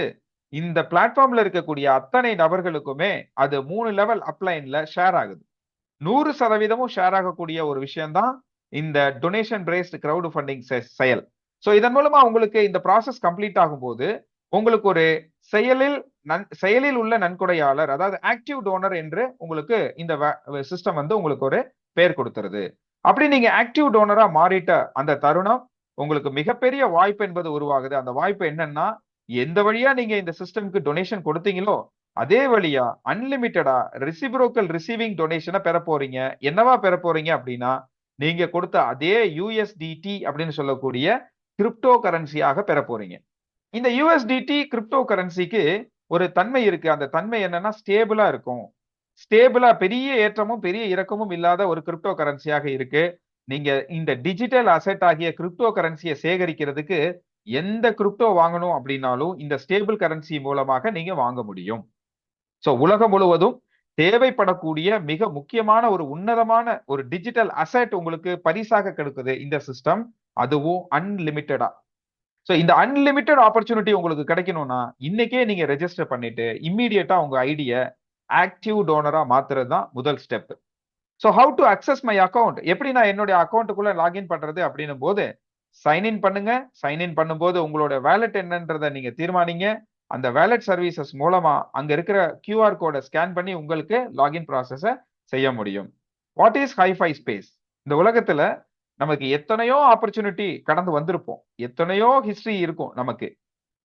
இந்த பிளாட்ஃபார்ம்ல இருக்கக்கூடிய அத்தனை நபர்களுக்குமே அது 3 லெவல் அப்லைன்ல ஷேர் ஆகுது. 100% ஷேர் ஆகக்கூடிய ஒரு விஷயம் தான் இந்த டொனேஷன் பேஸ்ட் கிரவுட் ஃபண்டிங் செயல். சோ இதன் மூலமா உங்களுக்கு இந்த ப்ராசஸ் கம்ப்ளீட் ஆகும்போது, உங்களுக்கு ஒரு செயலில் உள்ள நன்கொடையாளர், அதாவது ஆக்டிவ் டோனர் என்று உங்களுக்கு இந்த சிஸ்டம் வந்து உங்களுக்கு ஒரு பெயர் கொடுத்துருது. அப்படி நீங்க ஆக்டிவ் டோனரா மாறிட்ட அந்த தருணம் உங்களுக்கு மிகப்பெரிய வாய்ப்பு என்பது உருவாகுது. அந்த வாய்ப்பு என்னன்னா, எந்த வழியா நீங்க இந்த சிஸ்டம்க்கு டொனேஷன் கொடுத்தீங்களோ, அதே வழியா அன்லிமிட்டடா ரெசிப்ரோக்கல் ரிசீவிங் டொனேஷனை பெற போறீங்க. என்னவா பெற போறீங்க அப்படின்னா, நீங்க கொடுத்த அதே USDT அப்படின்னு சொல்லக்கூடிய கிரிப்டோ கரன்சியாக பெற போறீங்க. இந்த USDT கிரிப்டோ கரன்சிக்கு ஒரு தன்மை இருக்கு. அந்த தன்மை என்னன்னா, ஸ்டேபிளா இருக்கும். ஸ்டேபிளா பெரிய ஏற்றமும் பெரிய இறக்கமும் இல்லாத ஒரு கிரிப்டோ கரன்சியாக இருக்கு. நீங்க இந்த டிஜிட்டல் அசெட் ஆகிய கிரிப்டோ கரன்சியை சேகரிக்கிறதுக்கு எந்த கிரிப்டோ வாங்கணும் அப்படின்னாலும் இந்த ஸ்டேபிள் கரன்சி மூலமாக நீங்க வாங்க முடியும். சோ உலகம் முழுவதும் தேவைப்படக்கூடிய மிக முக்கியமான ஒரு உன்னதமான ஒரு டிஜிட்டல் அசெட் உங்களுக்கு பரிசாக கிடைக்குது இந்த சிஸ்டம். அதுவும் அன்லிமிட்டடா. சோ இந்த அன்லிமிட்டட் ஆப்பர்ச்சுனிட்டி உங்களுக்கு கிடைக்கணும்னா, இன்னைக்கே நீங்க ரெஜிஸ்டர் பண்ணிட்டு இம்மீடியட்டா உங்க ஐடிய ஆக்டிவ் டோனரா மாத்துறது தான் முதல் step. So have to access my account? எப்படி நான் என்னுடைய அக்கவுண்ட்டுக்குள்ள லாகின் பண்றது அப்படின்னும் போது, சைன் இன் பண்ணுங்க. சைன் இன் பண்ணும்போது உங்களோட வேலெட் என்னன்றதை நீங்க தீர்மானிங்க. அந்த வேலெட் சர்வீசஸ் மூலமா அங்க இருக்கிற QR கோட ஸ்கேன் பண்ணி உங்களுக்கு லாகின் ப்ராசஸ செய்ய முடியும். What is HiFi space? இந்த உலகத்துல நமக்கு எத்தனையோ ஆப்பர்ச்சுனிட்டி கடந்து வந்திருப்போம். எத்தனையோ ஹிஸ்டரி இருக்கும் நமக்கு.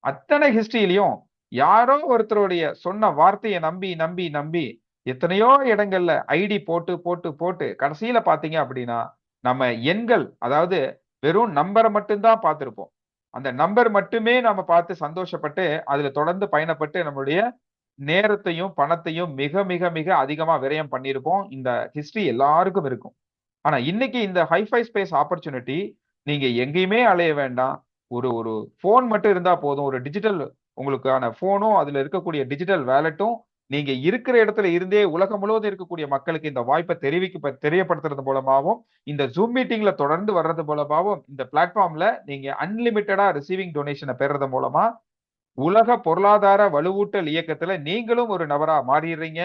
அத்தனை ஹிஸ்டரியிலயும் யாரோ ஒருத்தருடைய சொன்ன வார்த்தையை நம்பி நம்பி நம்பி எத்தனையோ இடங்கள்ல ஐடி போட்டு போட்டு போட்டு கடைசியில பாத்தீங்க அப்படின்னா நம்ம எண்கள், அதாவது வெறும் நம்பரை மட்டும்தான் பார்த்திருப்போம். அந்த நம்பர் மட்டுமே நம்ம பார்த்து சந்தோஷப்பட்டு அதுல தொடர்ந்து பயணப்பட்டு நம்மளுடைய நேரத்தையும் பணத்தையும் மிக மிக மிக அதிகமா விரயம் பண்ணியிருப்போம். இந்த ஹிஸ்டரி எல்லாருக்கும் இருக்கும். ஆனா இன்னைக்கு இந்த ஹைஃபை ஸ்பேஸ் ஆப்பர்ச்சுனிட்டி நீங்க எங்கேயுமே அலைய வேண்டாம். ஒரு ஒரு போன் மட்டும் இருந்தா போதும். ஒரு டிஜிட்டல் உங்களுக்கான போனும், அதுல இருக்கக்கூடிய டிஜிட்டல் வேலெட்டும், நீங்க இருக்கிற இடத்துல இருந்தே உலகம் முழுவதும் இருக்கக்கூடிய மக்களுக்கு இந்த வாய்ப்பை தெரியப்படுத்துறது மூலமாவும், இந்த ஜூம் மீட்டிங்ல தொடர்ந்து வர்றது மூலமாவும், இந்த பிளாட்ஃபார்ம்ல நீங்க அன்லிமிட்டடா ரிசீவிங் டொனேஷனை பெறது மூலமா உலக பொருளாதார வலுவூட்டல் இயக்கத்துல நீங்களும் ஒரு நபரா மாறிடுறீங்க.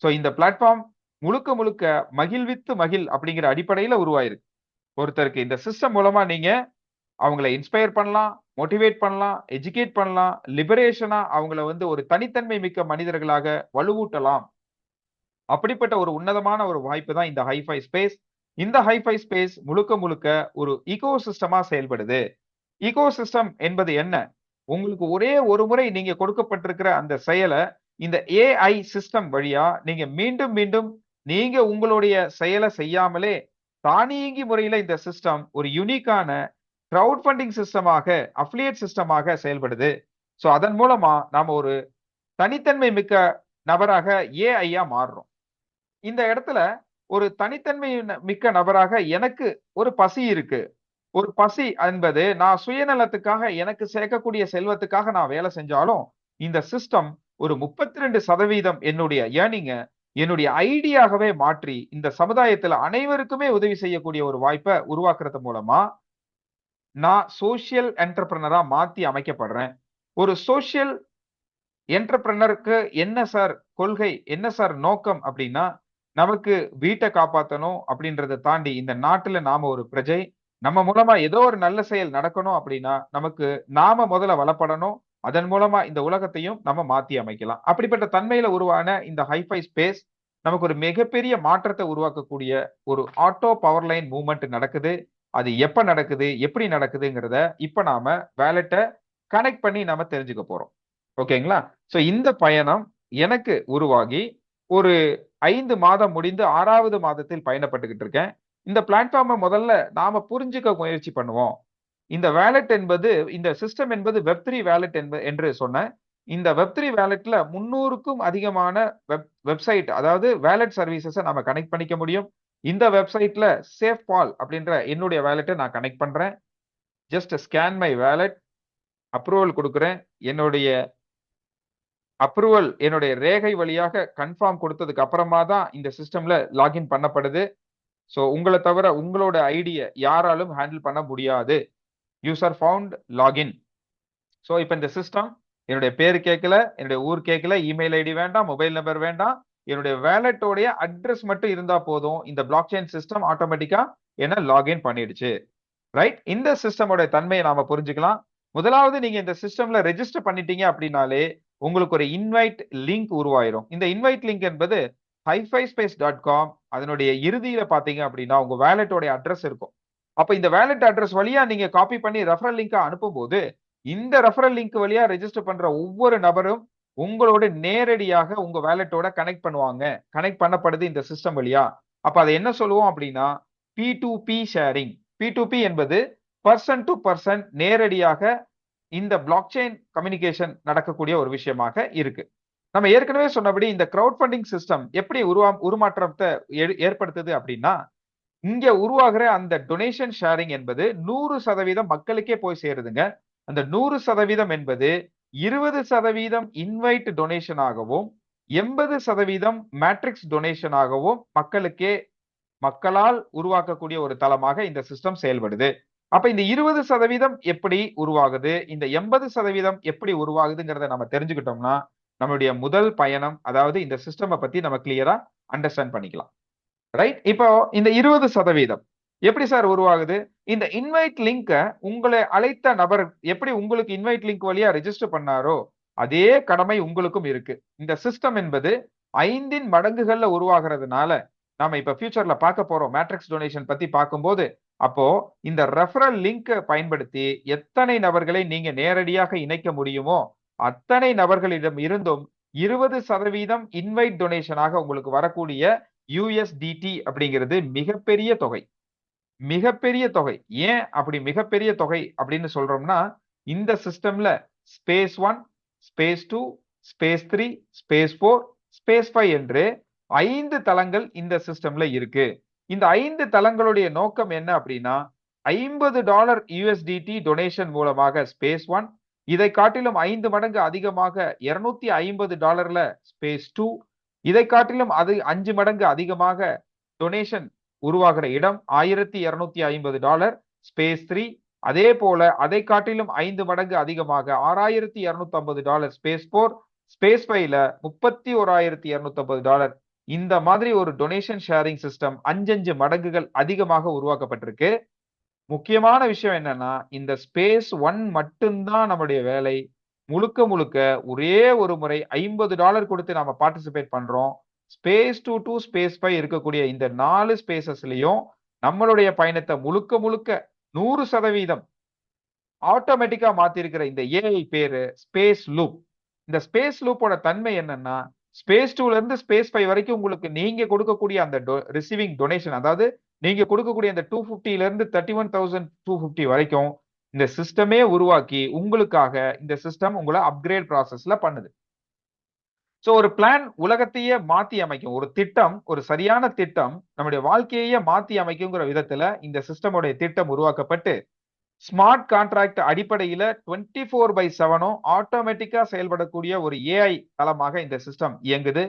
சோ இந்த பிளாட்ஃபார்ம் முழுக்க முழுக்க மகிழ்வித்து மகிழ் அப்படிங்கிற அடிப்படையில உருவாயிருக்கு. ஒருத்தருக்கு இந்த சிஸ்டம் மூலமா நீங்க அவங்கள இன்ஸ்பயர் பண்ணலாம், மோட்டிவேட் பண்ணலாம், எஜுகேட் பண்ணலாம், லிபரேஷனா அவங்கள வந்து ஒரு தனித்தன்மை மிக்க மனிதர்களாக வலுவூட்டலாம். அப்படிப்பட்ட ஒரு உன்னதமான ஒரு வாய்ப்பு தான் இந்த ஹைஃபை ஸ்பேஸ். இந்த ஹைஃபை ஸ்பேஸ் முழுக்க முழுக்க ஒரு ஈகோசிஸ்டமா செயல்படுது. ஈகோசிஸ்டம் என்பது என்ன? உங்களுக்கு ஒரே ஒரு முறை நீங்க கொடுக்கப்பட்டிருக்கிற அந்த செயல, இந்த ஏஐ சிஸ்டம் வழியா நீங்க மீண்டும், மீண்டும் நீங்க உங்களுடைய செயல செய்யாமலே, தானியங்கி முறையில இந்த சிஸ்டம் ஒரு யூனிக்கான கிரவுட் ஃபண்டிங் சிஸ்டமாக, அஃபிலியேட் சிஸ்டமாக செயல்படுது. சோ அதன் மூலமா நாம ஒரு தனித்தன்மை மிக்க நபராக ஏஐயா மாறுறோம். இந்த இடத்துல ஒரு தனித்தன்மை மிக்க நபராக எனக்கு ஒரு பசி இருக்கு. ஒரு பசி என்பது நான் சுயநலத்துக்காக எனக்கு சேர்க்கக்கூடிய செல்வத்துக்காக நான் வேலை செஞ்சாலும், இந்த சிஸ்டம் ஒரு 32% என்னுடைய ஏர்னிங்க என்னுடைய ஐடியாகவே மாற்றி, இந்த சமுதாயத்துல அனைவருக்குமே உதவி செய்யக்கூடிய ஒரு வாய்ப்ப உருவாக்குறது மூலமா, நான் சோசியல் என்டர்பிரனரா மாத்தி அமைக்கப்படுறேன். ஒரு சோசியல் என்டர்பிரனருக்கு என்ன சார் கொள்கை? என்ன சார் நோக்கம்? அப்படின்னா, நமக்கு வீட்ட காப்பாத்தணும் அப்படின்றத தாண்டி, இந்த நாட்டுல நாம ஒரு பிரஜை. நம்ம மூலமா ஏதோ ஒரு நல்ல செயல் நடக்கணும் அப்படின்னா, நமக்கு நாம முதல்ல வளப்படணும். அதன் மூலமா இந்த உலகத்தையும் நம்ம மாத்தி அமைக்கலாம். அப்படிப்பட்ட தன்மையில உருவான இந்த ஹைஃபை ஸ்பேஸ், நமக்கு ஒரு மிகப்பெரிய மாற்றத்த உருவாக்கக்கூடிய ஒரு ஆட்டோ பவர் லைன் மூவ்மெண்ட் நடக்குது. அது எப்ப நடக்குது? எப்படி நடக்குதுங்கிறத, இப்ப நாம வாலெட்ட கனெக்ட் பண்ணி நாம தெரிஞ்சுக்க போறோம். ஓகேங்களா? சோ இந்த பயணம் எனக்கு உருவாகி ஒரு 5 மாதம் முடிந்து 6வது மாதத்தில் பயணப்பட்டுக்கிட்டு இருக்கேன். இந்த பிளாட்ஃபார்ம முதல்ல நாம புரிஞ்சுக்க முயற்சி பண்ணுவோம். இந்த வாலெட் என்பது இந்த சிஸ்டம் என்பது வெப்3 வாலெட் என்று சொன்னேன். இந்த வெப்3 வாலெட்ல 300க்கும் அதிகமான வெப்சைட் அதாவது வாலெட் சர்வீசஸ நாம கனெக்ட் பண்ணிக்க முடியும். இந்த வெப்சைட்ல சேஃப்பால் அப்படின்ற என்னுடைய வாலெட்ட நான் கனெக்ட் பண்றேன். Just scan my wallet. Approval குடுக்குறேன். என்னுடைய அப்ரூவல் என்னுடைய ரேகை வழியாக கன்ஃபார்ம் கொடுத்ததுக்கு அப்புறமா தான் இந்த சிஸ்டம்ல லாகின் பண்ணப்படுது. சோ உங்கள தவிர உங்களோட ஐடிய யாராலும் ஹேண்டில் பண்ண முடியாது. User found login. சோ இப்ப இந்த சிஸ்டம் என்னுடைய பேரு கேட்கல, என்னுடைய ஊர் கேட்கல, இமெயில் ஐடி வேண்டாம், மொபைல் நம்பர் வேண்டாம். என்னுடைய வாலெட்டோடைய அட்ரஸ் மட்டும் இருந்தா போதும். இந்த பிளாக் செயின் சிஸ்டம் ஆட்டோமேட்டிக்கா என்ன லாகின் பண்ணிடுச்சு. ரைட்? இந்த சிஸ்டமோட தன்மையை நாம புரிஞ்சுக்கலாம். முதலாவது நீங்க இந்த சிஸ்டம்ல ரெஜிஸ்டர் பண்ணிட்டீங்க அப்படின்னாலே, உங்களுக்கு ஒரு இன்வைட் லிங்க் உருவாயிரும். இந்த இன்வைட் லிங்க் என்பது highfispace.com அதனுடைய இறுதியில பார்த்தீங்க அப்படின்னா, உங்க வாலெட்டோட அட்ரஸ் இருக்கும். அப்ப இந்த வாலெட் அட்ரஸ் வழியா நீங்க காப்பி பண்ணி ரெஃபரல் லிங்கா அனுப்பும்போது, இந்த ரெஃபரல் லிங்க் வழியா ரெஜிஸ்டர் பண்ற ஒவ்வொரு நபரும் உங்களோட நேரடியாக உங்க வாலெட்டோட கனெக்ட் பண்ணுவாங்க. கனெக்ட் பண்ணப்படுது இந்த சிஸ்டம் வழியா. அப்ப அத என்ன சொல்லுவோம் அப்படின்னா, P2P ஷேரிங். P2P என்பது பெர்சன் டு பெர்சன் நேரடியாக இந்த பிளாக் செயின் கம்யூனிகேஷன் நடக்கக்கூடிய ஒரு விஷயமாக இருக்கு. நம்ம ஏற்கனவே சொன்னபடி இந்த கிரவுட் ஃபண்டிங் சிஸ்டம் எப்படி உருமாற்றத்தை ஏற்படுத்துது அப்படின்னா, இங்க உருவாகிற அந்த டொனேஷன் ஷேரிங் என்பது 100% மக்களுக்கே போய் சேருதுங்க. அந்த 100% என்பது 20% இன்வைட் டொனேஷன் ஆகவும், 80% மேட்ரிக்ஸ் டொனேஷன் ஆகவும் மக்களால் உருவாக்கக்கூடிய ஒரு தளமாக இந்த சிஸ்டம் செயல்படுது. அப்ப இந்த 20% எப்படி உருவாகுது? இந்த 80% எப்படி உருவாகுதுங்கிறத நம்ம தெரிஞ்சுக்கிட்டோம்னா, நம்மளுடைய முதல் பயணம், அதாவது இந்த சிஸ்டம பத்தி நம்ம கிளியரா அண்டர்ஸ்டாண்ட் பண்ணிக்கலாம். ரைட்? இப்போ இந்த 20% எப்படி சார் உருவாகுது? இந்த இன்வைட் லிங்க உங்களை அழைத்த நபர் எப்படி உங்களுக்கு இன்வைட் லிங்க் வழியா ரெஜிஸ்டர் பண்ணாரோ, அதே கடமை உங்களுக்கும் இருக்கு. இந்த சிஸ்டம் என்பது 5ன் மடங்குகள்ல உருவாகுறதுனால, நாம இப்ப ஃபியூச்சர்ல பார்க்க போறோம். மேட்ரிக்ஸ் டொனேஷன் பத்தி பார்க்கும்போது, அப்போ இந்த ரெஃபரல் லிங்க பயன்படுத்தி எத்தனை நபர்களை நீங்க நேரடியாக இணைக்க முடியுமோ, அத்தனை நபர்களிடம் இருந்தும் 20% இன்வைட் டொனேஷனாக உங்களுக்கு வரக்கூடிய USDT அப்படிங்கிறது மிகப்பெரிய தொகை. மிகப்பெரிய தொகை. ஏன் அப்படி மிகப்பெரிய தொகை அப்படின்னு சொல்றோம்னா, இந்த சிஸ்டம்ல space 1, space 2, space 3, space 4, space 5 என்று 5 தளங்கள் இந்த சிஸ்டம்ல இருக்கு. இந்த 5 தளங்களுடைய நோக்கம் என்ன அப்படின்னா, $50 USDT டொனேஷன் மூலமாக ஸ்பேஸ் 1, இதை காட்டிலும் 5 மடங்கு அதிகமாக $250ல ஸ்பேஸ் 2, இதை காட்டிலும் அது 5 மடங்கு அதிகமாக டொனேஷன் உருவாகிற இடம் $1250 ஸ்பேஸ் 3, அதே போல அதை காட்டிலும் 5 மடங்கு அதிகமாக $6250 ஸ்பேஸ் 4, ஸ்பேஸ் 5ல $31,250. இந்த மாதிரி ஒரு டொனேஷன் ஷேரிங் சிஸ்டம் 5 மடங்குகள் அதிகமாக உருவாக்கப்பட்டிருக்கு. முக்கியமான விஷயம் என்னன்னா, இந்த ஸ்பேஸ் 1 மட்டும்தான் நம்முடைய வேலை. முழுக்க முழுக்க ஒரே ஒரு முறை $50 கொடுத்து நாம பார்ட்டிசிபேட் பண்றோம். ஸ்பேஸ் 2 டூ ஸ்பேஸ் 5 இருக்கக்கூடிய இந்த 4 ஸ்பேஸஸ்லயும் நம்மளுடைய பயணத்த முழுக்க முழுக்க 100% ஆட்டோமேட்டிக்கா மாத்தியிருக்கிற இந்த ஏஐ பேரு ஸ்பேஸ் லூப். இந்த ஸ்பேஸ் லூப்போட தன்மை என்னன்னா, ஸ்பேஸ் 2ல இருந்து ஸ்பேஸ் 5 வரைக்கும் உங்களுக்கு நீங்க கொடுக்கக்கூடிய அந்த ரிசீவிங் டொனேஷன், அதாவது நீங்க கொடுக்கக்கூடிய அந்த 250ல இருந்து 31,250 வரைக்கும் இந்த சிஸ்டமே உருவாக்கி உங்களுக்காக இந்த சிஸ்டம் உங்கள அப்கிரேட் ப்ராசஸ்ல பண்ணுது. சோ ஒரு பிளான் உலகத்தையே மாத்தி அமைக்கும். ஒரு திட்டம், ஒரு சரியான திட்டம் நம்முடைய வாழ்க்கையையே மாத்தி அமைக்குங்கிற விதத்துல இந்த சிஸ்டமுடைய திட்டம் உருவாக்கப்பட்டு ஸ்மார்ட் கான்ட்ராக்ட் அடிப்படையில 24/7ம் ஆட்டோமேட்டிக்கா செயல்படக்கூடிய ஒரு ஏஐ தளமாக இந்த சிஸ்டம் இயங்குது.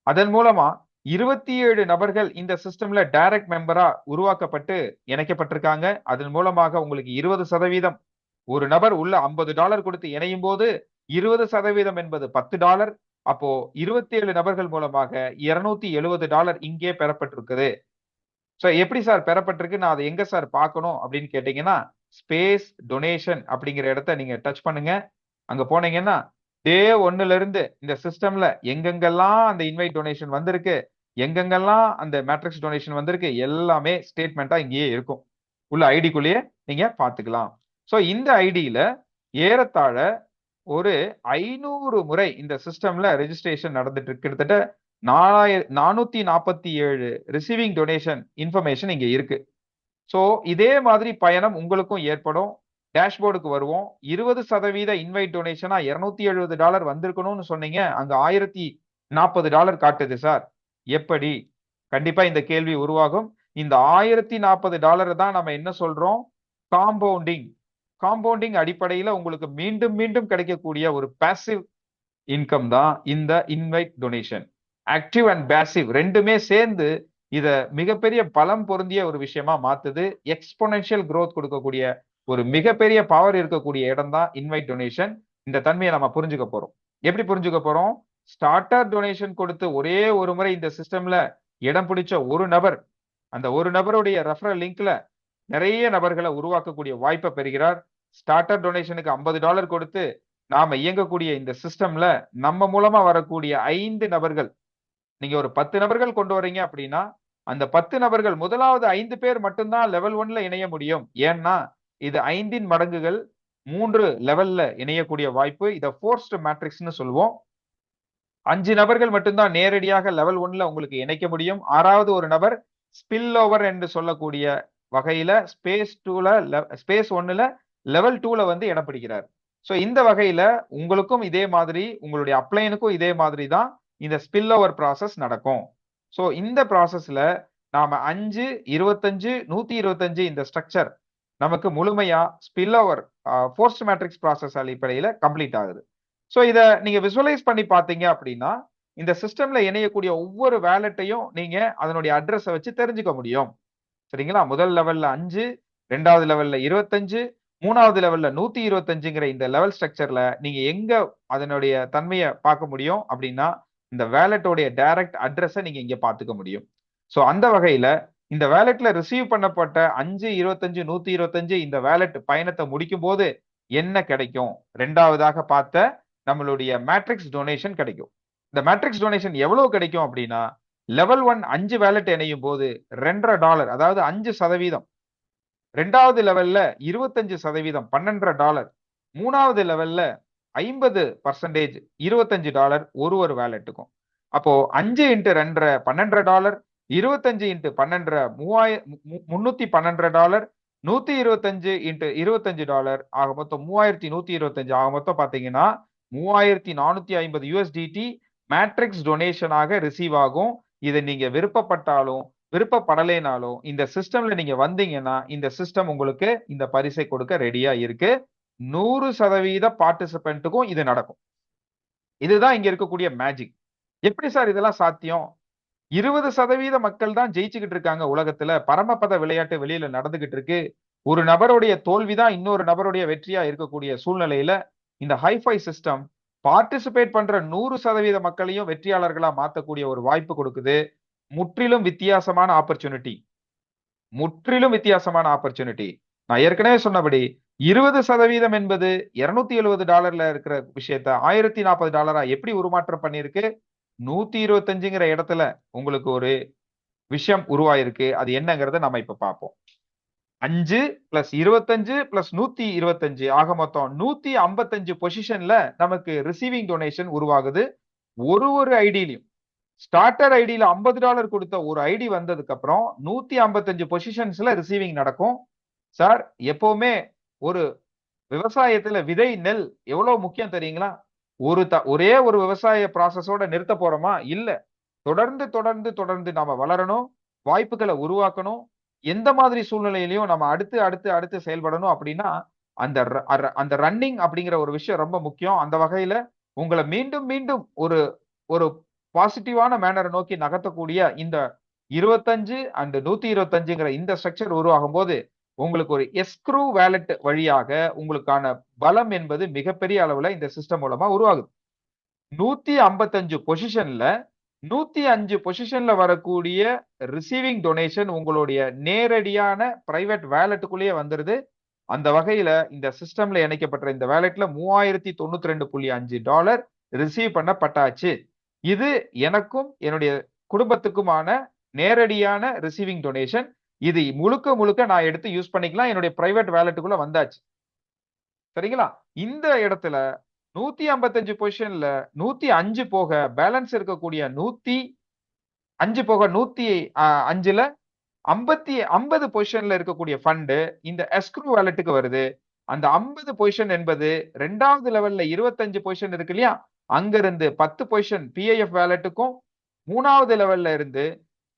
அதன் மூலமா 27 நபர்கள் இந்த சிஸ்டம்ல டைரக்ட் மெம்பரா உருவாக்கப்பட்டு இணைக்கப்பட்டிருக்காங்க. அதன் மூலமாக உங்களுக்கு 20% ஒரு நபர் உள்ள $50 கொடுத்து இணையும் போது 20% என்பது $10. அப்போ 27 நபர்கள் மூலமாக $270 இங்கே பெறப்பட்டிருக்குது. சோ எப்படி சார் பெறப்பட்டிருக்கு? நான் அத எங்க சார் பார்க்கணும் அப்படின்னு கேட்டீங்கன்னா, ஸ்பேஸ் டொனேஷன் அப்படிங்கிற இடத்த நீங்க டச் பண்ணுங்க. அங்க போனீங்கன்னா, டே 1ல இருந்து இந்த சிஸ்டம்ல எங்கெங்கெல்லாம் அந்த இன்வைட் டொனேஷன் வந்திருக்கு, எங்கெங்கெல்லாம் அந்த மேட்ரிக்ஸ் டொனேஷன் வந்திருக்கு, எல்லாமே ஸ்டேட்மென்ட்டா இங்கேயே இருக்கும். உள்ள ஐடிக்குள்ளேயே நீங்க பார்த்துக்கலாம். சோ இந்த ஐடியில ஏறத்தாழ ஒரு 500 முறை இந்த சிஸ்டம்ல ரெஜிஸ்ட்ரேஷன் நடந்துட்டு இருக்கு. கிட்டத்தட்ட 447 ரிசீவிங் டொனேஷன் இன்ஃபர்மேஷன் இங்க இருக்கு. சோ இதே மாதிரி பயணம் உங்களுக்கும் ஏற்படும். டேஷ்போர்டுக்கு வருவோம். 20% இன்வைட் டொனேஷனா $270 வந்திருக்கணும்னு சொன்னீங்க. அங்க $1040 காட்டுது சார். எப்படி? கண்டிப்பா இந்த கேள்வி உருவாகும். இந்த $1040 தான் நம்ம என்ன சொல்றோம்? காம்பவுண்டிங். காம்பவுண்டிங் அடிப்படையில உங்களுக்கு மீண்டும் மீண்டும் கிடைக்கக்கூடிய ஒரு பாசிவ் இன்கம் தான் இந்த invite donation. Active and passive 2மே சேர்ந்து இத மிகப்பெரிய பலம் பொருந்திய ஒரு விஷயமா மாத்துது. எக்ஸ்போனென்ஷியல் growth கொடுக்கக்கூடிய ஒரு மிகப்பெரிய பவர் இருக்கக்கூடிய இடம் தான் இன்வைட் டொனேஷன். இந்த தன்மையை நம்ம புரிஞ்சுக்க போறோம். எப்படி புரிஞ்சுக்க போறோம்? ஸ்டார்டர் டொனேஷன் கொடுத்து ஒரே ஒரு முறை இந்த சிஸ்டம்ல இடம் பிடிச்ச ஒரு நபர், அந்த ஒரு நபருடைய ரெஃபரல் லிங்க்ல நிறைய நபர்களை உருவாக்கக்கூடிய வாய்ப்பை பெறுகிறார். ஸ்டார்டர் டொனேஷனுக்கு $50 கொடுத்து நாம இயங்கக்கூடிய இந்த சிஸ்டம்ல நம்ம மூலமா வரக்கூடிய 5 நபர்கள், நீங்க ஒரு 10 நபர்கள் கொண்டு வர்றீங்க அப்படின்னா அந்த 10 நபர்கள் முதலாவது 5 பேர் மட்டும்தான் லெவல் 1ல இணைய முடியும். ஏன்னா இது 5ன் மடங்குகள் 3 லெவல்ல இணையக்கூடிய வாய்ப்பு. இத ஃபோர்ஸ்ட் மேட்ரிக்ஸ்னு சொல்லுவோம். 5 நபர்கள் மட்டும்தான் நேரடியாக லெவல் 1ல உங்களுக்கு இணைக்க முடியும். 6வது ஒரு நபர் ஸ்பில் ஓவர் என்று சொல்லக்கூடிய வகையில ஸ்பேஸ் 1ல லெவல் 2ல வந்து இடம் பிடிக்கிறார். சோ இந்த வகையில உங்களுக்கும் இதே மாதிரி உங்களுடைய அப்ளைனுக்கும் இதே மாதிரி தான் இந்த ஸ்பில் ஓவர் ப்ராசஸ் நடக்கும். சோ இந்த ப்ராசஸ்ல நாம 5, 25, 125 இந்த ஸ்ட்ரக்சர் நமக்கு முழுமையா spill over forced matrix process அடிப்படையில கம்ப்ளீட் ஆகுது. சோ இத நீங்க விசுவலைஸ் பண்ணி பார்த்தீங்க அப்படின்னா, இந்த சிஸ்டம்ல இணையக்கூடிய ஒவ்வொரு வேலட்டையும் நீங்க அதனுடைய அட்ரஸ வச்சு தெரிஞ்சுக்க முடியும். சரிங்களா? முதல் லெவல்ல 5, 2வது லெவல்ல 25, 3வது லெவல்ல 125ங்கிற இந்த லெவல் ஸ்ட்ரக்சர்ல நீங்க எங்க அதனுடைய தன்மைய பார்க்க முடியும் அப்படின்னா, இந்த வேலட்டோடைய டைரக்ட் அட்ரஸ நீங்க இங்க பார்த்துக்க முடியும். சோ அந்த வகையில இந்த வேலட்ல ரிசீவ் பண்ணப்பட்ட 5, 25, 125 இந்த வேலட் பயணத்தை முடிக்கும்போது என்ன கிடைக்கும்? 2வதாக பார்த்த நம்மளுடைய மேட்ரிக்ஸ் டொனேஷன் கிடைக்கும். இந்த மேட்ரிக்ஸ் டொனேஷன் எவ்வளவு கிடைக்கும் அப்படின்னா, லெவல் 1 5 வேலட் இணையும் போது $2.50 அதாவது 5%. 2வது லெவல்ல 25% $12. 3வது லெவல்ல 50% $25 ஒரு வேலட்டுக்கும். அப்போ 5 இன்டு 2 $12, 25 இன்டு 12 $312, 125 இன்டு $25 ஆக மொத்தம் 3125 ஆக மொத்தம் பாத்தீங்கன்னா 3450 USDT மேட்ரிக்ஸ் டொனேஷனாக ரிசீவ் ஆகும். இதை நீங்க விருப்பப்பட்டாலும் விருப்பப்படலைனாலும் இந்த சிஸ்டம்ல நீங்க வந்தீங்கன்னா இந்த சிஸ்டம் உங்களுக்கு இந்த பரிசை கொடுக்க ரெடியா இருக்கு. 100% பார்ட்டிசிபென்ட்டுக்கும் இது நடக்கும். இதுதான் இங்க இருக்கக்கூடிய மேஜிக். எப்படி சார் இதெல்லாம் சாத்தியம்? 20% மக்கள் தான் ஜெயிச்சுக்கிட்டு இருக்காங்க உலகத்துல. பரமபத விளையாட்டு வெளியில நடந்துகிட்டு இருக்கு. ஒரு நபருடைய தோல்விதான் இன்னொரு நபருடைய வெற்றியா இருக்கக்கூடிய சூழ்நிலையில இந்த ஹைஃபை சிஸ்டம் பார்ட்டிசிபேட் பண்ற 100% மக்களையும் வெற்றியாளர்களா மாத்தக்கூடிய ஒரு வாய்ப்பு கொடுக்குது. முற்றிலும் வித்தியாசமான ஆப்பர்ச்சுனிட்டி. நான் ஏற்கனவே சொன்னபடி 20% என்பது $270 இருக்கிற விஷயத்த $1040 எப்படி உருமாற்றம் பண்ணிருக்கு? 125ங்கிற இடத்துல உங்களுக்கு ஒரு விஷயம் உருவாயிருக்கு. அது என்னங்கிறத நம்ம இப்ப பார்ப்போம். 5 பிளஸ் 25 பிளஸ் 125 ஆக மொத்தம் 155 பொசிஷன்ல நமக்கு ரிசீவிங் டொனேஷன் உருவாகுது. ஒரு ஐடியிலும் ஸ்டார்டர் ஐடியில $50 கொடுத்த ஒரு ஐடி வந்ததுக்கு அப்புறம் 155 பொசிஷன்ஸ்ல ரிசீவிங் நடக்கும். சார், எப்பவுமே ஒரு விவசாயத்துல விதை நெல் எவ்வளவு முக்கியம் தெரியுங்களா? ஒரே ஒரு விவசாய ப்ராசஸோட நிறுத்த போறோமா? இல்ல. தொடர்ந்து தொடர்ந்து தொடர்ந்து நாம வளரணும், வாய்ப்புகளை உருவாக்கணும். எந்த மாதிரி சூழ்நிலையிலயும் நம்ம அடுத்து அடுத்து அடுத்து செயல்படணும் அப்படின்னா, அந்த ரன்னிங் அப்படிங்கிற ஒரு விஷயம் ரொம்ப முக்கியம். அந்த வகையில உங்கள மீண்டும் மீண்டும் ஒரு ஒரு பாசிட்டிவான மேனர நோக்கி நகர்த்தக்கூடிய இந்த 25 அண்ட் 125ங்கிற இந்த ஸ்ட்ரக்சர் உருவாகும்போது, உங்களுக்கு ஒரு எஸ்க்ரூ வாலெட் வழியாக உங்களுக்கான பலம் என்பது மிகப்பெரிய அளவுல இந்த சிஸ்டம் மூலமா உருவாகுது. 155 பொசிஷன்ல 105 பொசிஷன்ல வரக்கூடிய ரிசீவிங் டொனேஷன் உங்களுடைய நேரடியான பிரைவேட் வாலெட்டுக்குள்ளேயே வந்துருது. அந்த வகையில இந்த சிஸ்டம்ல இணைக்கப்பட்ட இந்த வாலெட்ல $3092.5 ரிசீவ் பண்ணப்பட்டாச்சு. இது எனக்கும் என்னுடைய குடும்பத்துக்குமான நேரடியான ரிசீவிங் டொனேஷன். இது முழுக்க முழுக்க நான் எடுத்து யூஸ் பண்ணிக்கலாம். என்னுடைய பிரைவேட் வாலெட்டுக்குள்ள வந்தாச்சு. சரிங்களா? இந்த இடத்துல 155 பொசிஷன்ல 105 போக பேலன்ஸ் இருக்கக்கூடிய 105 போக 105ல 50 பொசிஷன்ல இருக்கக்கூடிய ஃபண்ட் இந்த எஸ்க்ரூ வாலெட்டுக்கு வருது. அந்த 50 பொசிஷன் என்பது 2வது லெவல்ல 25 பொசிஷன் இருக்கு இல்லையா? அங்க இருந்து 10 பொசிஷன் PIF வாலெட்டுக்கும் 3வது லெவல்ல இருந்து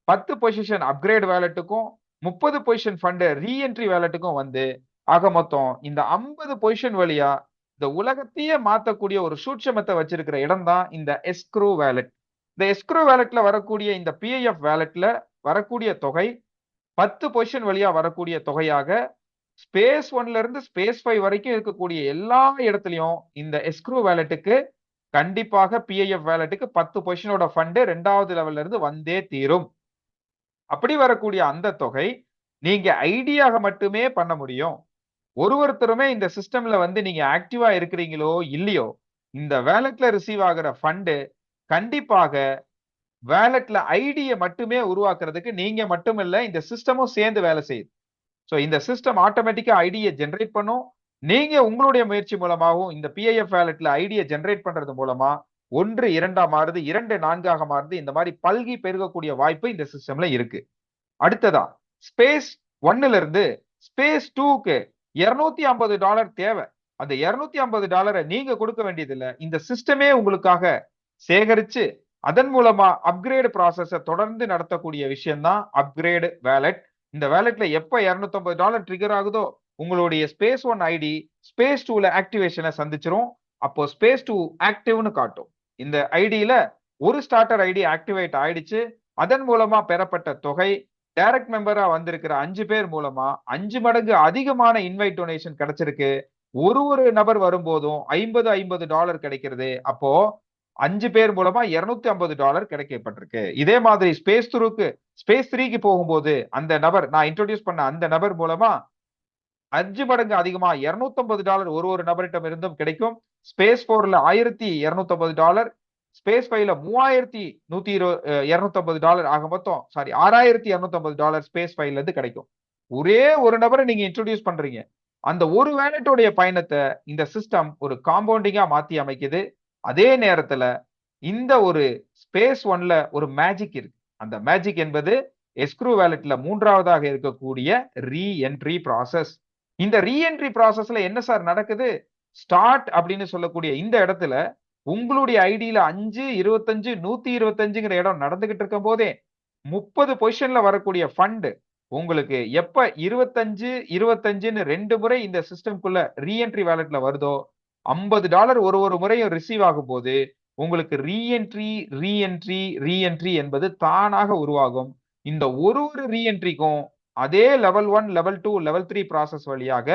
10 பொசிஷன் அப்கிரேட் வாலெட்டுக்கும் 30 பொசிஷன் ஃபண்ட் ரீஎன்ட்ரி வாலெட்டுக்கும் வந்து ஆக மொத்தம் இந்த 50 பொசிஷன் வழியா இந்த உலகத்தையே மாத்தக்கூடிய ஒரு சூட்சமத்தை வச்சிருக்கிற இடம் தான் இந்த எஸ்க்ரூ வாலெட். இந்த எஸ்க்ரூ வாலெட்ல வரக்கூடிய இந்த PIF வாலெட்ல வரக்கூடிய தொகை 10 பொசிஷன் வழியா வரக்கூடிய தொகையாக ஸ்பேஸ் 1ல இருந்து ஸ்பேஸ் 5 வரைக்கும் இருக்கக்கூடிய எல்லா இடத்துலயும் இந்த எஸ்க்ரூ வாலெட்டுக்கு கண்டிப்பாக PIF வாலெட்டுக்கு 10 பொசிஷனோட ஃபண்ட் 2வது லெவல்ல இருந்து வந்தே தீரும். அப்படி வரக்கூடிய அந்த தொகை நீங்க ஐடியாக மட்டுமே பண்ண முடியும். ஒருத்தருமே இந்த சிஸ்டம்ல வந்து நீங்க ஆக்டிவா இருக்கிறீங்களோ இல்லையோ, இந்த வாலெட்ல ரிசீவ் ஆகிற ஃபண்ட் கண்டிப்பாக வாலெட்ல ஐடியை மட்டுமே உருவாக்குறதுக்கு நீங்க மட்டும் இல்ல, இந்த சிஸ்டமும் சேர்ந்து வேலை செய்யுது. சோ இந்த சிஸ்டம் ஆட்டோமேட்டிக்கா ஐடியை ஜெனரேட் பண்ணும். நீங்க உங்களுடைய முயற்சி மூலமாகவும் இந்த PIF வாலெட்ல ஐடியை ஜெனரேட் பண்றது மூலமா 1 2ஆ மாறுது, 2 4ஆக மாறுது. இந்த மாதிரி பல்கி பெருகக்கூடிய வாய்ப்பு இந்த சிஸ்டம்ல இருக்கு. அடுத்ததா ஸ்பேஸ் 1ல இருந்து ஸ்பேஸ் 2க்கு $250 தேவை. அந்த $250 நீங்க கொடுக்க வேண்டியதில்ல. இந்த சிஸ்டமே உங்களுக்காக சேகரிச்சு அதன் மூலமா அப்கிரேட் ப்ராசஸ தொடர்ந்து நடத்தக்கூடிய விஷயம் தான் அப்கிரேட் வாலெட். இந்த வாலெட்ல எப்ப $250 ட்ரிகர் ஆகுதோ உங்களுடைய ஸ்பேஸ் 1 ஐடி ஸ்பேஸ் 2ல ஆக்டிவேஷனை சந்திச்சிரும். அப்போ ஸ்பேஸ் 2 ஆக்டிவ்னு காட்டும். இந்த ஐடியில ஒரு ஸ்டார்டர் ஐடி ஆக்டிவேட் ஆயிடுச்சு. அதன் மூலமா பெறப்பட்ட தொகை டைரக்ட் மெம்பரா வந்திருக்கிற 5 பேர் மூலமா 5 மடங்கு அதிகமான இன்வைட் டொனேஷன் கிடைச்சிருக்கு. ஒரு நபர் வரும்போதும் $50 கிடைக்கிறது. அப்போ 5 பேர் மூலமா $250 கிடைக்கப்பட்டிருக்கு. இதே மாதிரி ஸ்பேஸ் 3க்கு போகும்போது அந்த நபர் நான் இன்ட்ரோடியூஸ் பண்ண அந்த நபர் மூலமா 5 மடங்கு அதிகமா $250 ஒரு நபரிடம் இருந்தும் கிடைக்கும். ஸ்பேஸ் 4ல $1250, ஸ்பேஸ் 5ல $3250 ஆக மொத்தம் $6250 ஸ்பேஸ் 5ல இருந்து கிடைக்கும். ஒரே ஒரு நபரை நீங்க இன்ட்ரோடியூஸ் பண்றீங்க. அந்த ஒரு வேலெட்டோடைய பயணத்தை இந்த சிஸ்டம் ஒரு காம்பவுண்டிங்கா மாத்தி அமைக்குது. அதே நேரத்துல இந்த ஒரு ஸ்பேஸ் 1ல ஒரு மேஜிக் இருக்கு. அந்த மேஜிக் என்பது எஸ்க்ரூ வாலெட்ல 3வதாக இருக்கக்கூடிய ரீஎன்ட்ரி ப்ராசஸ். இந்த ரீஎன்ட்ரி ப்ராசஸ்ல என்ன சார் நடக்குது? ஸ்டார்ட் அப்படின்னு சொல்லக்கூடிய இந்த இடத்துல உங்களுடைய ஐடியில 5 25 125ங்கிற இடம் நடந்துகிட்டு இருக்கும் போதே 30 பொசிஷன்ல வரக்கூடிய ஃபண்ட் உங்களுக்கு எப்ப 25 25ன்னு 2 முறை இந்த சிஸ்டம்குள்ள ரீஎன்ட்ரி வாலெட்ல வருதோ $50 ஒரு முறையும் ரிசீவ் ஆகும் போது உங்களுக்கு ரீஎன்ட்ரி என்பது தானாக உருவாகும். இந்த ஒரு ரீஎன்ட்ரிக்கும் அதே லெவல் 1 லெவல் 2 லெவல் 3 ப்ராசஸ் வழியாக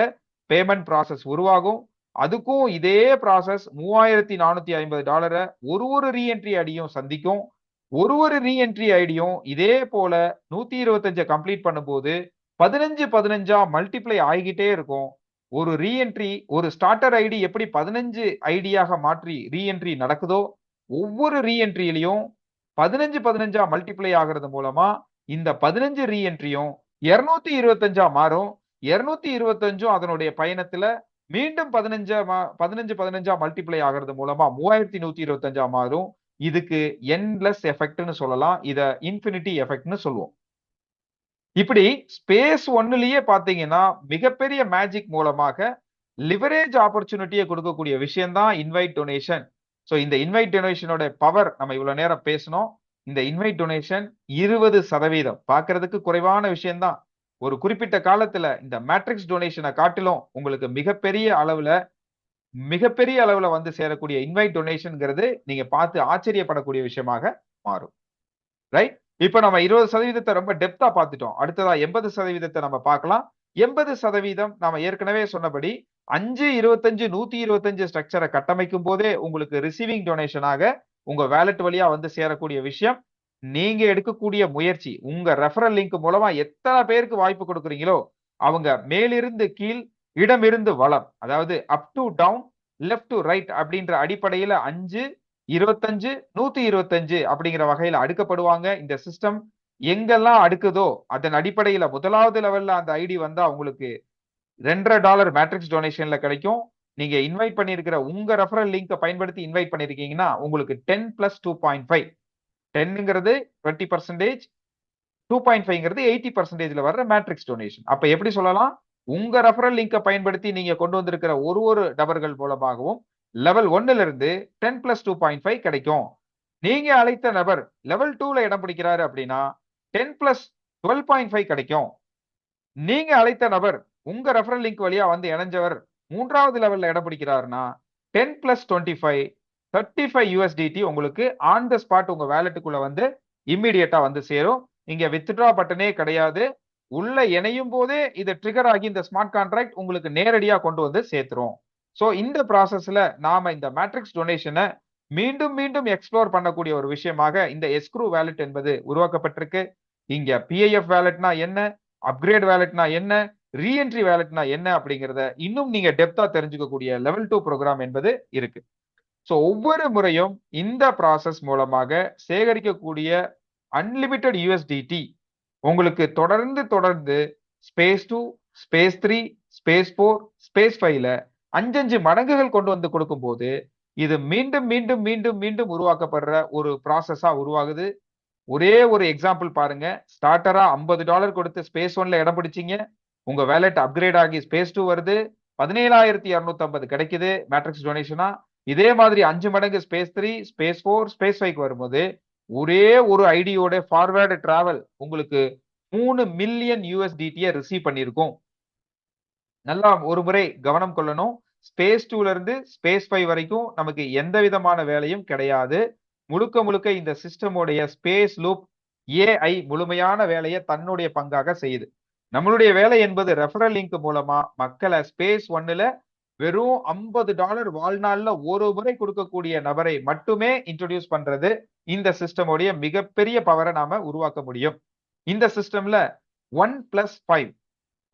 பேமெண்ட் ப்ராசஸ் உருவாகும். அதுக்கும் இதே ப்ராசஸ் $3450 ஒரு ரீஎன்ட்ரி ஐடியும் சந்திக்கும். ஒரு ரீஎன்ட்ரி ஐடியும் இதே போல 125 கம்ப்ளீட் பண்ணும்போது 15 மல்டிப்ளை ஆகிக்கிட்டே இருக்கும். ஒரு ரீஎன்ட்ரி, ஒரு ஸ்டார்டர் ஐடி எப்படி 15 ஐடியாக மாற்றி ரீஎன்ட்ரி நடக்குதோ, ஒவ்வொரு ரீஎன்ட்ரியிலையும் 15 மல்டிப்ளை ஆகிறது மூலமா இந்த 15 ரீஎன்ட்ரியும் 225 மாறும். 225 அதனுடைய பயணத்துல மீண்டும் 15 மல்டிப்ளை ஆகிறது மூலமா 3125 மாறும். இதுக்கு எண்ட்லெஸ் எஃபெக்ட்னு சொல்லலாம். இத இன்ஃபினிட்டி எஃபெக்ட்னு சொல்லுவோம். இப்படி ஸ்பேஸ் ஒன்னுலயே பாத்தீங்கன்னா மிகப்பெரிய மேஜிக் மூலமாக லிவரேஜ் ஆப்பர்ச்சுனிட்டியை கொடுக்கக்கூடிய விஷயம் தான் இன்வைட் டொனேஷன். சோ இந்த இன்வைட் டொனேஷனோட பவர் நம்ம இவ்வளவு நேரம் பேசணும். இந்த இன்வைட் டொனேஷன் 20% பாக்குறதுக்கு குறைவான விஷயம் தான். ஒரு குறிப்பிட்ட காலத்துல இந்த மேட்ரிக்ஸ் டொனேஷனை காட்டிலும் உங்களுக்கு மிகப்பெரிய அளவுல வந்து சேரக்கூடிய இன்வைட் டொனேஷன்ங்கிறது நீங்க பார்த்து ஆச்சரியப்படக்கூடிய விஷயமாக மாறும். ரைட்? இப்ப நம்ம 20% ரொம்ப டெப்தா பார்த்துட்டோம். அடுத்ததா 80% நம்ம பார்க்கலாம். 80% நாம ஏற்கனவே சொன்னபடி 5, 25, 125 ஸ்ட்ரக்சரை கட்டமைக்கும் போதே உங்களுக்கு ரிசீவிங் டொனேஷனாக உங்க வேலட் வழியா வந்து சேரக்கூடிய விஷயம். நீங்க எடுக்கக்கூடிய முயற்சி, உங்க ரெஃபரல் லிங்க் மூலமா எத்தனை பேருக்கு வாய்ப்பு கொடுக்குறீங்களோ, அவங்க மேலிருந்து கீழ், இடமிருந்து வலம், அதாவது up to down, left to right அப்படின்ற அடிப்படையில 5, 25, 125 அப்படிங்கிற வகையில அடுக்கப்படுவாங்க. இந்த சிஸ்டம் எங்கெல்லாம் அடுக்குதோ அதன் அடிப்படையில முதலாவது லெவல்ல அந்த ஐடி வந்தா உங்களுக்கு $2.5 மேட்ரிக்ஸ் டொனேஷன்ல கிடைக்கும். நீங்க இன்வைட் பண்ணியிருக்கிற உங்க ரெஃபரல் லிங்க் பயன்படுத்தி இன்வைட் பண்ணிருக்கீங்கன்னா உங்களுக்கு 10 பிளஸ் 2.5, 10ங்கிறது 20%, 2.5ங்கிறது 80%ல வர்ற மேட்ரிக்ஸ் டொனேஷன். அப்ப எப்படி சொல்லலாம்? உங்க ரெஃபரல் லிங்கை பயன்படுத்தி நீங்க கொண்டு வந்திருக்கிற ஒரு நபர்கள் மூலமாகவும் லெவல் 1ல இருந்து 10 பிளஸ் 2.5 கிடைக்கும். நீங்க அழைத்த நபர் லெவல் 2ல இடம் பிடிக்கிறாரு அப்படின்னா 10 பிளஸ் 12.5 கிடைக்கும். நீங்க அழைத்த நபர் உங்க ரெஃபரல் லிங்க் வழியா வந்து இணைஞ்சவர் 3வது லெவல்ல இடம் பிடிக்கிறாருன்னா 10 பிளஸ் 25, 35 USDT உங்களுக்கு ஆன் த ஸ்பாட் உங்க வேலட்டுக்குள்ள வந்து இம்மிடியட்டா வந்து சேரும். இங்க வித்ட்ரா பட்டனே கிடையாது. உள்ள இணையும் போதே இது ட்ரிகர் ஆகி இந்த ஸ்மார்ட் கான்ட்ராக்ட் உங்களுக்கு நேரடியா கொண்டு வந்து சேர்த்துரும். சோ இந்த ப்ராசஸ்ல நாம இந்த மேட்ரிக்ஸ் டொனேஷனை மீண்டும் மீண்டும் எக்ஸ்ப்ளோர் பண்ணக்கூடிய ஒரு விஷயமாக இந்த எஸ்க்ரூ வேலட் என்பது உருவாக்கப்பட்டிருக்கு. இங்க PIF வேலட்னா என்ன, அப்கிரேட் வேலட்னா என்ன, ரீஎன்ட்ரி வேலட்னா என்ன அப்படிங்கறத இன்னும் நீங்க டெப்தா தெரிஞ்சுக்கக்கூடிய லெவல் 2 ப்ரோக்ராம் என்பது இருக்கு. சோ ஒவ்வொரு முறையும் இந்த ப்ராசஸ் மூலமாக சேகரிக்கக்கூடிய அன்லிமிட்டெட் USDT உங்களுக்கு தொடர்ந்து ஸ்பேஸ் 2, ஸ்பேஸ் 3, ஸ்பேஸ் 4, ஸ்பேஸ் 5ல 5 மடங்குகள் கொண்டு வந்து கொடுக்கும் போது இது மீண்டும் மீண்டும் மீண்டும் மீண்டும் உருவாக்கப்படுற ஒரு ப்ராசஸா உருவாகுது. ஒரே ஒரு எக்ஸாம்பிள் பாருங்க. ஸ்டார்டரா $50 கொடுத்து ஸ்பேஸ் 1ல இடம் பிடிச்சீங்க. உங்க வேலட் அப்கிரேட் ஆகி ஸ்பேஸ் 2 வருது. 17,250 கிடைக்குது மேட்ரிக்ஸ் டொனேஷனா. இதே மாதிரி 5 மடங்கு ஸ்பேஸ் 3, ஸ்பேஸ் 4, ஸ்பேஸ் 5க்கு வரும்போது ஒரே ஒரு ஐடியோட ஃபார்வர்டு டிராவல் உங்களுக்கு 3 மில்லியன் USDT ரிசீவ் பண்ணிருக்கும். நல்லா ஒரு முறை கவனம் கொள்ளணும். ஸ்பேஸ் 2ல இருந்து ஸ்பேஸ் 5 வரைக்கும் நமக்கு எந்த விதமான வேலையும் கிடையாது. முழுக்க முழுக்க இந்த சிஸ்டமுடைய ஸ்பேஸ் லூப் AI முழுமையான வேலையை தன்னுடைய பங்காக செய்யுது. நம்மளுடைய வேலை என்பது ரெஃபரல் லிங்க் மூலமா மக்களை ஸ்பேஸ் 1ல வெறும் $50 வாழ்நாள்ல ஒரு முறை கொடுக்கக்கூடிய நபரை மட்டுமே இன்ட்ரோடியூஸ் பண்றது இந்த சிஸ்டமுடைய மிகப்பெரிய பவரை நாம உருவாக்க முடியும். இந்த சிஸ்டம்ல 1+5,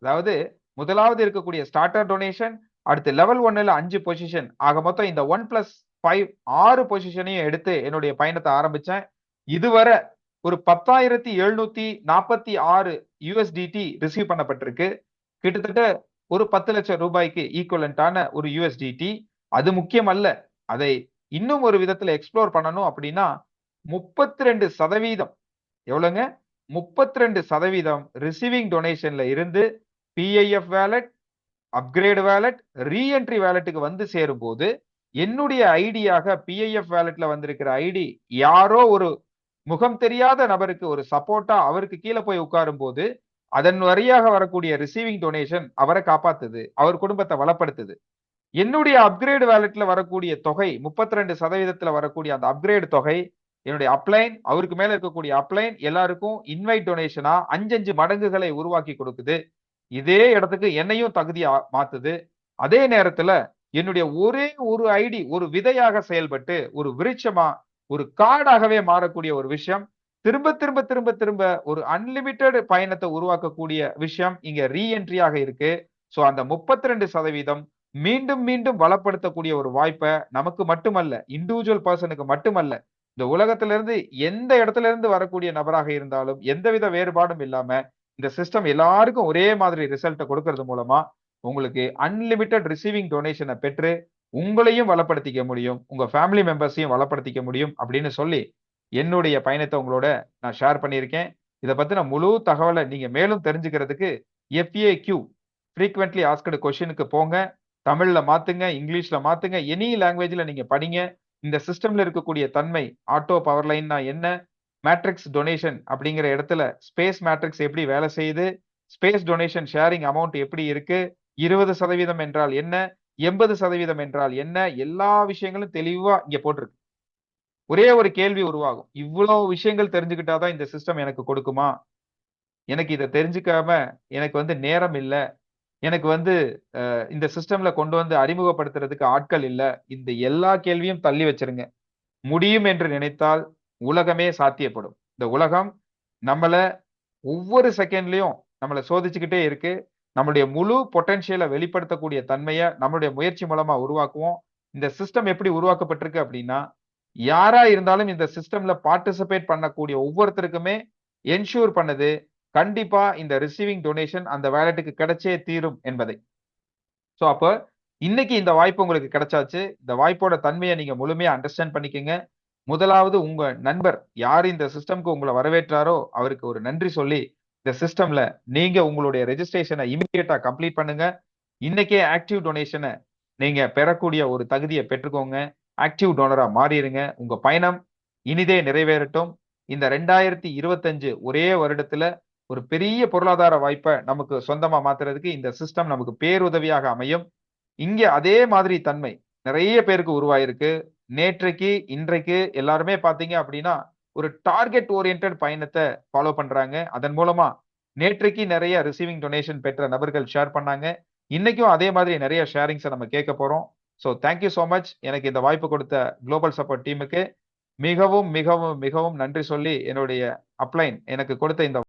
அதாவது முதலாவது இருக்கக்கூடிய ஸ்டார்டர் டொனேஷன், அடுத்து லெவல் 1ல 5 பொசிஷன், ஆக மொத்தம் இந்த 1+5 6 பொசிஷனையும் எடுத்து என்னுடைய பயணத்தை ஆரம்பிச்சேன். இதுவரை ஒரு 10,746 USDT ரிசீவ் பண்ணப்பட்டிருக்கு. கிட்டத்தட்ட ஒரு 10 லட்சம் ரூபாய்க்கு ஈக்குவலண்டான ஒரு USDT. அது முக்கியம் அல்ல. அதை இன்னும் ஒரு விதத்துல எக்ஸ்ப்ளோர் பண்ணணும் அப்படின்னா 32% எவ்வளவுங்க? 32% ரிசீவிங் டொனேஷன்ல இருந்து PIF wallet, upgrade wallet, reentry வேலட்டுக்கு வந்து சேரும்போது என்னுடைய ஐடியாக PIF வேலட்ல வந்திருக்கிற ஐடி யாரோ ஒரு முகம் தெரியாத நபருக்கு ஒரு சப்போர்ட்டா அவருக்கு கீழே போய் உட்காரும் போது அதன் வழியாக வரக்கூடிய ரிசீவிங் டொனேஷன் அவரை காப்பாத்துது, அவர் குடும்பத்தை வளப்படுத்துது. என்னுடைய அப்கிரேட் வேலட்ல வரக்கூடிய தொகை 32%ல வரக்கூடிய அந்த அப்கிரேட் தொகை என்னுடைய அப்ளைன், அவருக்கு மேல இருக்கக்கூடிய அப்ளைன் எல்லாருக்கும் இன்வைட் டொனேஷனா 5 மடங்குகளை உருவாக்கி கொடுக்குது. இதே இடத்துக்கு என்னையும் தகுதியா மாத்துது. அதே நேரத்துல என்னுடைய ஒரே ஒரு ஐடி ஒரு விதையாக செயல்பட்டு ஒரு விருட்சமா ஒரு காடாகவே மாறக்கூடிய ஒரு விஷயம் திரும்ப திரும்ப திரும்ப திரும்ப ஒரு அன்லிமிட்டெட் பயணத்தை உருவாக்கக்கூடிய விஷயம் இங்க ரீஎன்ட்ரியாக இருக்கு. சோ அந்த 32% மீண்டும் மீண்டும் வளப்படுத்தக்கூடிய ஒரு வாய்ப்ப நமக்கு மட்டுமல்ல, இண்டிவிஜுவல் பெர்சனுக்கு மட்டுமல்ல, இந்த உலகத்திலிருந்து எந்த இடத்துல இருந்து வரக்கூடிய நபராக இருந்தாலும் எந்தவித வேறுபாடும் இல்லாம இந்த சிஸ்டம் எல்லாருக்கும் ஒரே மாதிரி ரிசல்ட்ட கொடுக்கிறது மூலமா உங்களுக்கு அன்லிமிட்டெட் ரிசீவிங் டொனேஷன பெற்று உங்களையும் வளப்படுத்திக்க முடியும். உங்க ஃபேமிலி மெம்பர்ஸையும் வளப்படுத்திக்க முடியும் அப்படின்னு சொல்லி என்னுடைய பயணத்த உங்களோட நான் ஷேர் பண்ணியிருக்கேன். இத பத்தின முழு தகவல நீங்க மேலும் தெரிஞ்சுக்கிறதுக்கு FAQ ஃப்ரீக்வென்ட்லி ஆஸ்க்டு கொஸ்டினுக்கு போங்க. தமிழ்ல மாத்துங்க, இங்கிலீஷ்ல மாத்துங்க, எனி லாங்குவேஜ்ல நீங்க படிங்க. இந்த சிஸ்டம்ல இருக்கக்கூடிய தன்மை, ஆட்டோ பவர் லைன்னா என்ன? மேட்ரிக்ஸ் டொனேஷன் அப்படிங்கிற இடத்துல ஸ்பேஸ் மேட்ரிக்ஸ் எப்படி வேலை செய்யுது? ஸ்பேஸ் டொனேஷன் ஷேரிங் அமௌண்ட் எப்படி இருக்கு? 20% என்றால் என்ன? 80% என்றால் என்ன? எல்லா விஷயங்களும் தெளிவா இங்க போட்டிருக்கு. ஒரே ஒரு கேள்வி உருவாகும். இவ்வளவு விஷயங்கள் தெரிஞ்சுக்கிட்டா தான் இந்த சிஸ்டம் எனக்கு கொடுக்குமா? எனக்கு இத தெரிஞ்சுக்காம எனக்கு நேரம் இல்ல. எனக்கு இந்த சிஸ்டம்ல கொண்டு வந்து அறிமுகப்படுத்துறதுக்கு ஆட்கள் இல்ல. இந்த எல்லா கேள்வியும் தள்ளி வச்சிருங்க. முடியும் என்று நினைத்தால் உலகமே சாத்தியப்படும். இந்த உலகம் நம்மள ஒவ்வொரு செகண்ட்லயும் நம்மள சோதிச்சுக்கிட்டே இருக்கு. நம்முடைய முழு பொட்டன்ஷியல வெளிப்படுத்தக்கூடிய தன்மைய நம்மளுடைய முயற்சி மூலமா உருவாக்குவோம். இந்த சிஸ்டம் எப்படி உருவாக்கப்பட்டிருக்கு அப்படின்னா, யாரா இருந்தாலும் இந்த சிஸ்டம்ல பார்ட்டிசிபேட் பண்ணக்கூடிய ஒவ்வொருத்தருக்குமே என்ஷூர் பண்ணுது. கண்டிப்பா இந்த ரிசீவிங் டொனேஷன் அந்த வாலெட்டுக்கு கிடைச்சே தீரும் என்பதை. சோ அப்ப இன்னைக்கு இந்த வாய்ப்பு உங்களுக்கு கிடைச்சாச்சு. இந்த வாய்ப்போட தன்மைய நீங்க முழுமையா அண்டர்ஸ்டாண்ட் பண்ணிக்கங்க. முதலாவது உங்க நண்பர் யார் இந்த சிஸ்டம்க்கு உங்கள வரவேற்றாரோ, அவருக்கு ஒரு நன்றி சொல்லி, இந்த சிஸ்டம்ல நீங்க உங்களுடைய ரெஜிஸ்ட்ரேஷன இமிடியேட்டா கம்ப்ளீட் பண்ணுங்க. இன்னைக்கே ஆக்டிவ் டொனேஷன நீங்க பெறக்கூடிய ஒரு தகுதிய பெற்றுக்கோங்க. ஆக்டிவ் டோனரா மாறிருங்க. உங்க பயணம் இனிதே நிறைவேறட்டும். இந்த 2025 ஒரே வருடத்துல ஒரு பெரிய பொருளாதார வாய்ப்ப நமக்கு சொந்தமா மாத்துறதுக்கு இந்த சிஸ்டம் நமக்கு பேருதவியாக அமையும். இங்க அதே மாதிரி தன்மை நிறைய பேருக்கு உருவாயிருக்கு. நேற்றைக்கு, இன்றைக்கு எல்லாருமே பார்த்தீங்க அப்படின்னா, ஒரு டார்கெட் ஓரியன்டட் பயணத்த ஃபாலோ பண்றாங்க. அதன் மூலமா நேற்றைக்கு நிறைய ரிசீவிங் டொனேஷன் பெற்ற நபர்கள் ஷேர் பண்ணாங்க. இன்னைக்கும் அதே மாதிரி நிறைய ஷேரிங்ஸ நம்ம கேட்க போறோம். So thank you so much. எனக்கு இந்த வாய்ப்பு கொடுத்த குளோபல் சப்போர்ட் டீமுக்கு மிகவும், மிகவும், மிகவும் நன்றி சொல்லி என்னுடைய அப்ளைன் எனக்கு கொடுத்த இந்த